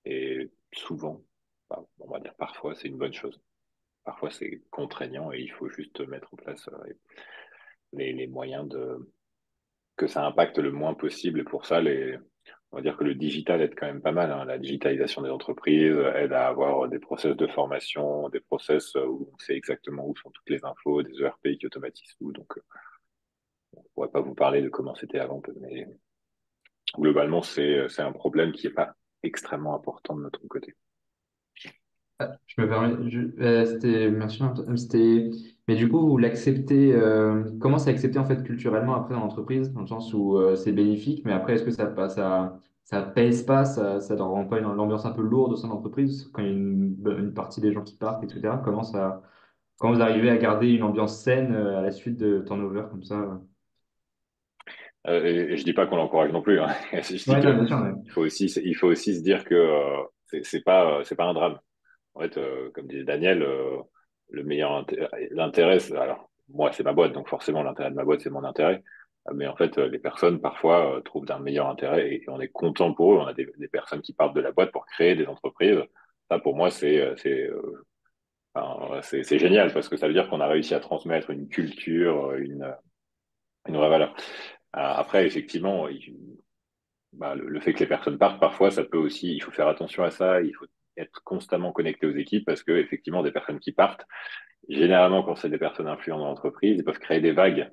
Et souvent, enfin, on va dire parfois, c'est une bonne chose. Parfois, c'est contraignant et il faut juste mettre en place les moyens que ça impacte le moins possible. Et pour ça, on va dire que le digital aide quand même pas mal, hein. La digitalisation des entreprises aide à avoir des process de formation, des process où on sait exactement où sont toutes les infos, des ERP qui automatisent tout. Donc, on ne pourrait pas vous parler de comment c'était avant, mais globalement, c'est un problème qui n'est pas extrêmement important de notre côté. Ah, je me permets, merci, mais du coup, vous l'acceptez, comment c'est accepté en fait culturellement après dans l'entreprise, dans le sens où c'est bénéfique, mais après, est-ce que ça pèse pas, ça ne rend pas l'ambiance un peu lourde au sein de l'entreprise quand il y a une partie des gens qui partent, etc. Comment vous arrivez à garder une ambiance saine à la suite de turnover comme ça? Et je dis pas qu'on l'encourage non plus, hein. Je dis Ouais, non, que bien sûr, ouais. il faut aussi se dire que c'est pas un drame. En fait, comme disait Daniel, l'intérêt, alors moi c'est ma boîte, donc forcément l'intérêt de ma boîte c'est mon intérêt. Mais en fait, les personnes parfois trouvent un meilleur intérêt et on est content pour eux. On a des personnes qui partent de la boîte pour créer des entreprises. Ça, pour moi, c'est génial parce que ça veut dire qu'on a réussi à transmettre une culture, une vraie valeur. Après, effectivement, le fait que les personnes partent, parfois, ça peut aussi, il faut faire attention à ça, il faut être constamment connecté aux équipes parce que, effectivement, des personnes qui partent, généralement, quand c'est des personnes influentes dans l'entreprise, ils peuvent créer des vagues.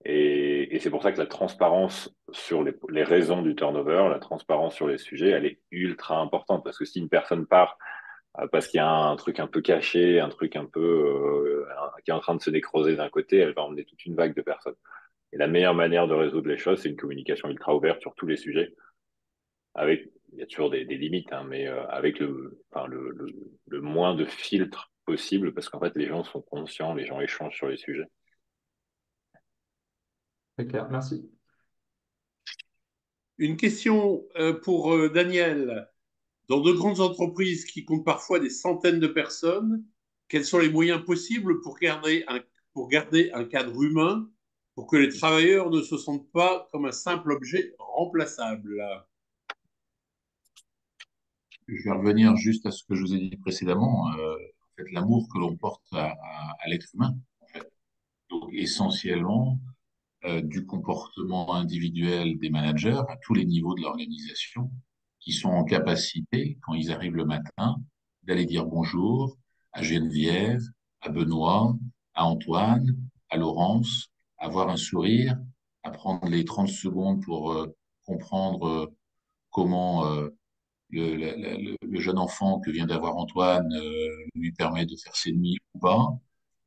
Et c'est pour ça que la transparence sur les raisons du turnover, la transparence sur les sujets, elle est ultra importante parce que si une personne part parce qu'il y a un truc un peu caché, un truc un peu qui est en train de se nécroser d'un côté, elle va emmener toute une vague de personnes. Et la meilleure manière de résoudre les choses, c'est une communication ultra ouverte sur tous les sujets, avec, il y a toujours des limites, hein, mais avec le moins de filtres possible, parce qu'en fait, les gens sont conscients, les gens échangent sur les sujets. Très clair, merci. Une question pour Daniel. Dans de grandes entreprises qui comptent parfois des centaines de personnes, quels sont les moyens possibles pour garder un cadre humain pour que les travailleurs ne se sentent pas comme un simple objet remplaçable? Je vais revenir juste à ce que je vous ai dit précédemment, en fait, l'amour que l'on porte à l'être humain, en fait. Donc, essentiellement, du comportement individuel des managers à tous les niveaux de l'organisation, qui sont en capacité, quand ils arrivent le matin, d'aller dire bonjour à Geneviève, à Benoît, à Antoine, à Laurence, avoir un sourire, à prendre les 30 secondes pour comprendre comment le jeune enfant que vient d'avoir Antoine lui permet de faire ses nuits ou pas,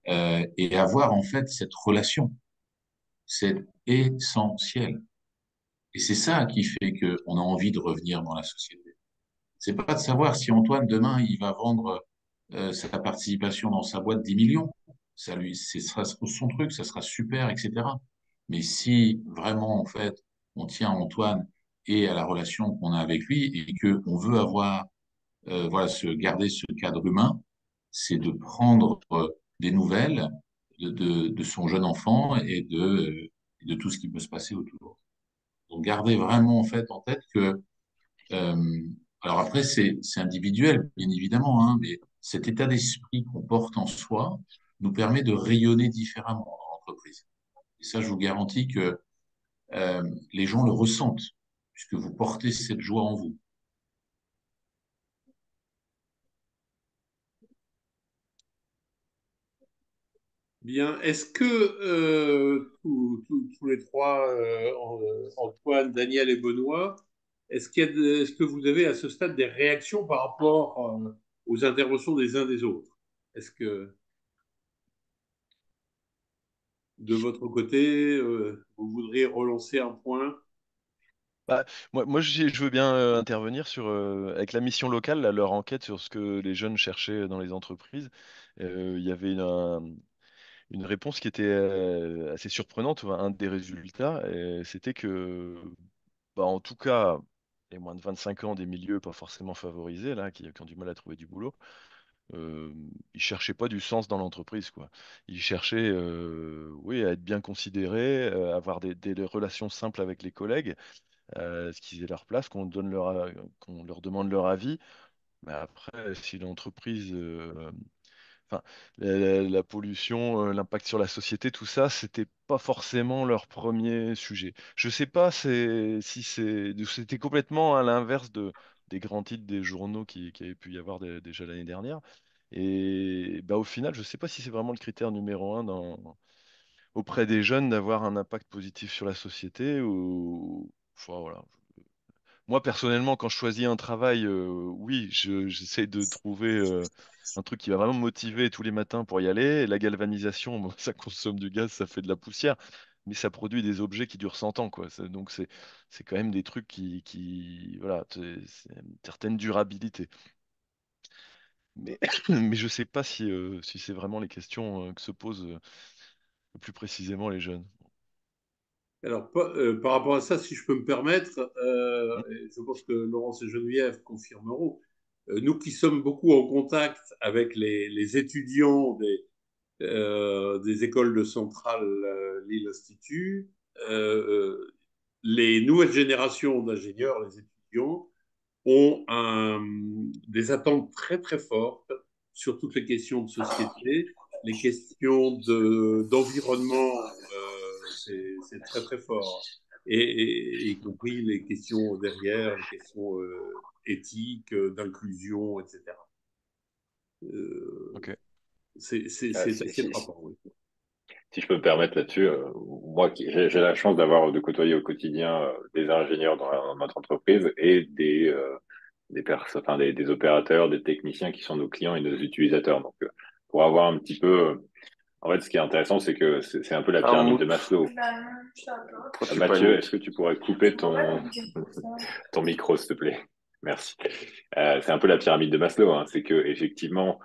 et avoir en fait cette relation. C'est essentiel. Et c'est ça qui fait qu'on a envie de revenir dans la société. C'est pas de savoir si Antoine, demain, il va vendre sa participation dans sa boîte 10 millions. Ça lui, ce sera son truc, ça sera super, etc. Mais si vraiment, en fait, on tient à Antoine et à la relation qu'on a avec lui et qu'on veut avoir, voilà, garder ce cadre humain, c'est de prendre des nouvelles de son jeune enfant et de tout ce qui peut se passer autour. Donc, gardez vraiment en fait en tête que, euh, alors après, c'est individuel, bien évidemment, hein, mais cet état d'esprit qu'on porte en soi nous permet de rayonner différemment dans l'entreprise. Et ça, je vous garantis que les gens le ressentent, puisque vous portez cette joie en vous. Bien, est-ce que tous les trois, Antoine, Daniel et Benoît, est-ce que vous avez à ce stade des réactions par rapport aux interventions des uns des autres? Est-ce que de votre côté, vous voudriez relancer un point? Bah, moi je veux bien intervenir avec la mission locale, là, leur enquête sur ce que les jeunes cherchaient dans les entreprises. Il y avait une réponse qui était assez surprenante. Un des résultats, c'était que, bah, en tout cas, les moins de 25 ans des milieux pas forcément favorisés, là, qui ont du mal à trouver du boulot, ils cherchaient pas du sens dans l'entreprise, quoi. Ils cherchaient, oui, à être bien considérés, avoir des relations simples avec les collègues, ce qu'ils aient leur place, qu'on leur demande leur avis. Mais après, si l'entreprise, enfin, la pollution, l'impact sur la société, tout ça, c'était pas forcément leur premier sujet. Je sais pas si c'était complètement à l'inverse des grands titres des journaux qui avaient pu y avoir déjà l'année dernière. Et bah, au final, je sais pas si c'est vraiment le critère numéro un auprès des jeunes d'avoir un impact positif sur la société ou. Enfin, voilà. Moi, personnellement, quand je choisis un travail, oui, j'essaie de trouver un truc qui va vraiment me motiver tous les matins pour y aller. La galvanisation, bon, ça consomme du gaz, ça fait de la poussière, mais ça produit des objets qui durent 100 ans, quoi. Donc, c'est quand même des trucs voilà, c'est une certaine durabilité. Mais, mais je sais pas si c'est vraiment les questions que se posent plus précisément les jeunes. Alors, par rapport à ça, si je peux me permettre, Hmm. et je pense que Laurence et Geneviève confirmeront, nous qui sommes beaucoup en contact avec les étudiants des écoles de Centrale Lille Institut, les nouvelles générations d'ingénieurs, les étudiants, ont des attentes très très fortes sur toutes les questions de société, les questions d'environnement, c'est très très fort. Et y compris les questions derrière, les questions éthiques, d'inclusion, etc. Ok. C'est frappant, oui. Si je peux me permettre là-dessus, moi, j'ai la chance de côtoyer au quotidien des ingénieurs dans notre entreprise et enfin, des opérateurs, des techniciens qui sont nos clients et nos utilisateurs. Donc, pour avoir un petit peu, en fait, ce qui est intéressant, c'est que c'est un peu la Ça en pyramide de mute. Maslow. Pourquoi tu es pas en Mathieu, est-ce mute? que tu pourrais couper ton micro, s'il te plaît? Merci. C'est un peu la pyramide de Maslow, hein. C'est que effectivement,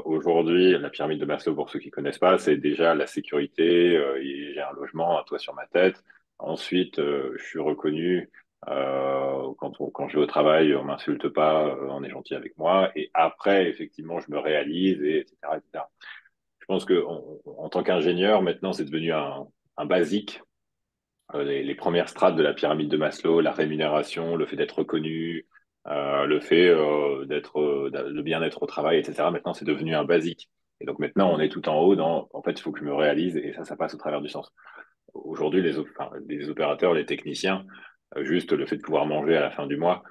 aujourd'hui, la pyramide de Maslow, pour ceux qui connaissent pas, c'est déjà la sécurité. J'ai un logement, un toit sur ma tête. Ensuite, je suis reconnu. Quand je vais au travail, on m'insulte pas, on est gentil avec moi. Et après, effectivement, je me réalise, et etc., etc. Je pense que en tant qu'ingénieur, maintenant, c'est devenu un basique. Les premières strates de la pyramide de Maslow, la rémunération, le fait d'être reconnu, le fait de bien-être au travail, etc. Maintenant, c'est devenu un basique. Et donc maintenant, on est tout en haut en fait, il faut que je me réalise et ça passe au travers du sens. Aujourd'hui, les opérateurs, les techniciens, juste le fait de pouvoir manger à la fin du mois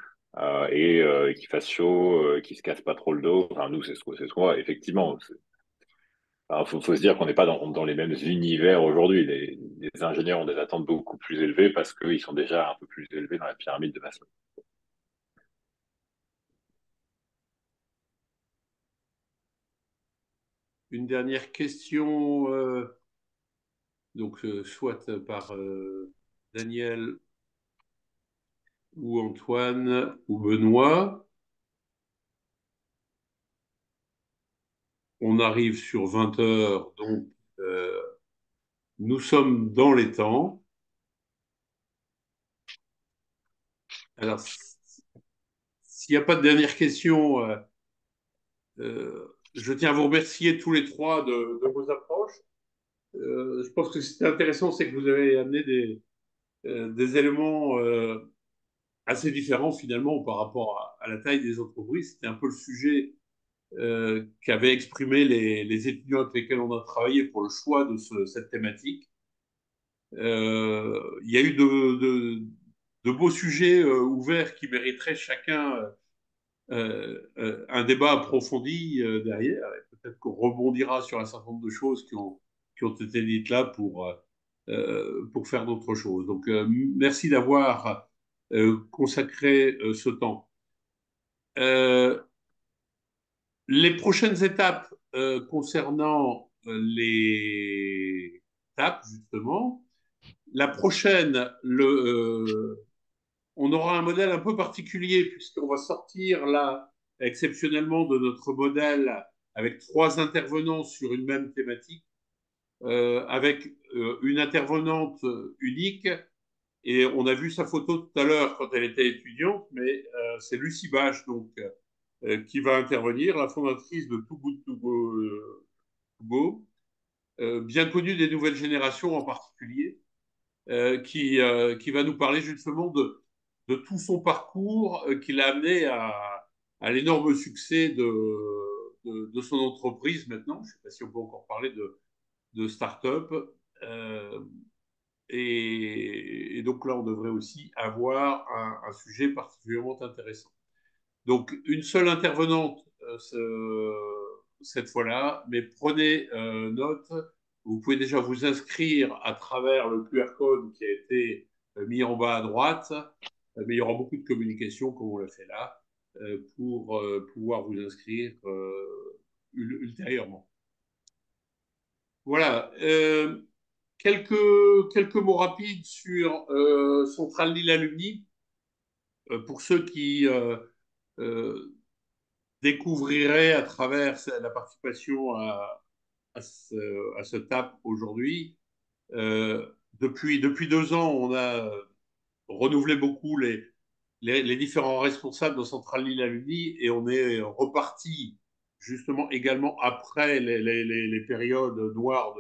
et qu'il fasse chaud, qu'il se casse pas trop le dos. Enfin, nous, c'est ce qu'on voit. Effectivement, faut se dire qu'on n'est pas dans les mêmes univers aujourd'hui. Les ingénieurs ont des attentes beaucoup plus élevées parce qu'ils sont déjà un peu plus élevés dans la pyramide de Maslow. Une dernière question, donc soit par Daniel ou Antoine ou Benoît. On arrive sur 20 heures, donc nous sommes dans les temps. Alors, s'il n'y a pas de dernière question, je tiens à vous remercier tous les trois de vos approches. Je pense que ce qui est intéressant, c'est que vous avez amené des éléments assez différents finalement par rapport à la taille des entreprises. C'était un peu le sujet qu'avaient exprimé les étudiants avec lesquels on a travaillé pour le choix de cette thématique. Il y a eu de beaux sujets ouverts qui mériteraient chacun un débat approfondi derrière. Et peut-être qu'on rebondira sur un certain nombre de choses qui ont été dites là pour faire d'autres choses. Donc, merci d'avoir consacré ce temps. Les prochaines étapes concernant les étapes, justement, la prochaine, on aura un modèle un peu particulier puisqu'on va sortir là exceptionnellement de notre modèle avec 3 intervenants sur une même thématique, avec une intervenante unique. Et on a vu sa photo tout à l'heure quand elle était étudiante, mais c'est Lucie Bache donc, qui va intervenir, la fondatrice de Too Good To Go, bien connue des nouvelles générations en particulier, qui va nous parler justement de tout son parcours qui l'a amené à l'énorme succès de son entreprise maintenant. Je ne sais pas si on peut encore parler de start-up. Et donc là, on devrait aussi avoir un sujet particulièrement intéressant. Donc, une seule intervenante cette fois-là, mais prenez note. Vous pouvez déjà vous inscrire à travers le QR code qui a été mis en bas à droite, mais il y aura beaucoup de communication, comme on l'a fait là, pour pouvoir vous inscrire ultérieurement. Voilà. Quelques mots rapides sur Centrale Lille Alumni. Pour ceux qui découvriraient à travers la participation à ce TAP aujourd'hui, depuis 2 ans, on a renouvelé beaucoup les différents responsables de Centrale Lille Alumni et on est reparti justement également après les périodes noires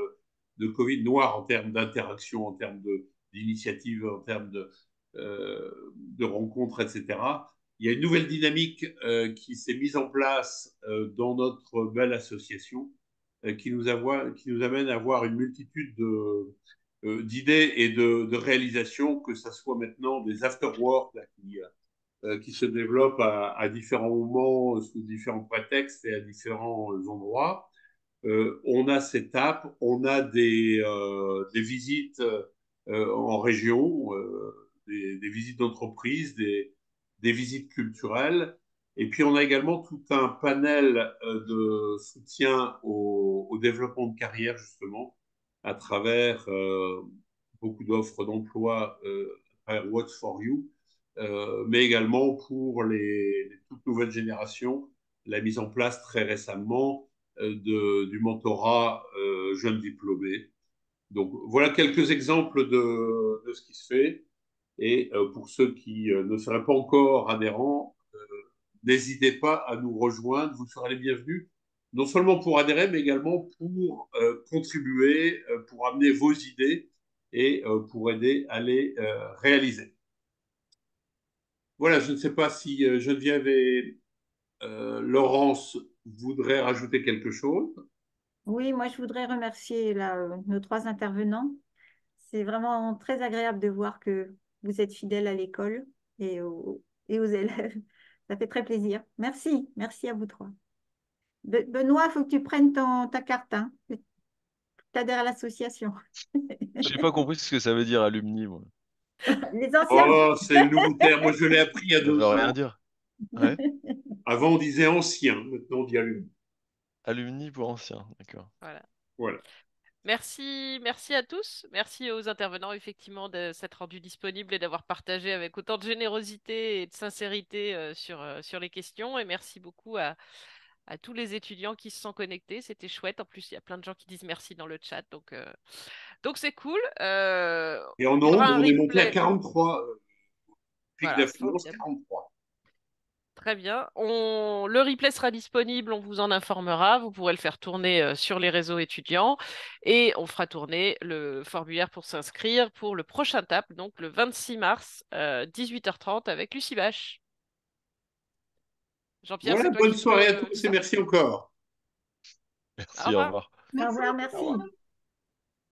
de Covid, noires en termes d'interaction, en termes d'initiatives, en termes de rencontres, etc. Il y a une nouvelle dynamique qui s'est mise en place dans notre belle association qui nous amène à avoir une multitude d'idées et de réalisations, que ce soit maintenant des after-work qui se développent à différents moments, sous différents prétextes et à différents endroits. On a cette app, on a des visites en région, des visites d'entreprise, des visites culturelles. Et puis, on a également tout un panel de soutien au développement de carrière, justement, à travers beaucoup d'offres d'emploi à travers What's for You, mais également pour les toutes nouvelles générations, la mise en place très récemment du mentorat jeunes diplômés. Donc, voilà quelques exemples de ce qui se fait. Et pour ceux qui ne seraient pas encore adhérents, n'hésitez pas à nous rejoindre. Vous serez les bienvenus, non seulement pour adhérer, mais également pour contribuer, pour amener vos idées et pour aider à les réaliser. Voilà, je ne sais pas si Geneviève et Laurence voudraient rajouter quelque chose. Oui, moi, je voudrais remercier nos trois intervenants. C'est vraiment très agréable de voir que vous êtes fidèles à l'école et aux élèves. Ça fait très plaisir. Merci, merci à vous trois. Benoît, il faut que tu prennes ta carte, hein. Tu adhères à l'association. Je n'ai pas compris ce que ça veut dire alumni, moi. Les anciens. Oh, c'est le nouveau terme. Moi, je l'ai appris il y a Ça veut 2 rien ans. dire. Ouais. Avant, on disait ancien. Maintenant, on dit alumni. Alumni pour ancien, d'accord. Voilà. Voilà. Merci à tous. Merci aux intervenants, effectivement, de s'être rendus disponibles et d'avoir partagé avec autant de générosité et de sincérité sur les questions. Et merci beaucoup à tous les étudiants qui se sont connectés. C'était chouette. En plus, il y a plein de gens qui disent merci dans le chat. Donc c'est cool. Et en Il y aura nombre, un on est monté à replay. 43. Pic Voilà, d'affluence, formidable. 43. Très bien. Le replay sera disponible, on vous en informera. Vous pourrez le faire tourner sur les réseaux étudiants et on fera tourner le formulaire pour s'inscrire pour le prochain TAP, donc le 26 mars, 18h30 avec Lucie Bache. Jean-Pierre, Voilà, c'est toi bonne qui soirée à peux... tous et merci encore. Au Merci, au revoir. revoir. Au revoir, Au revoir. merci.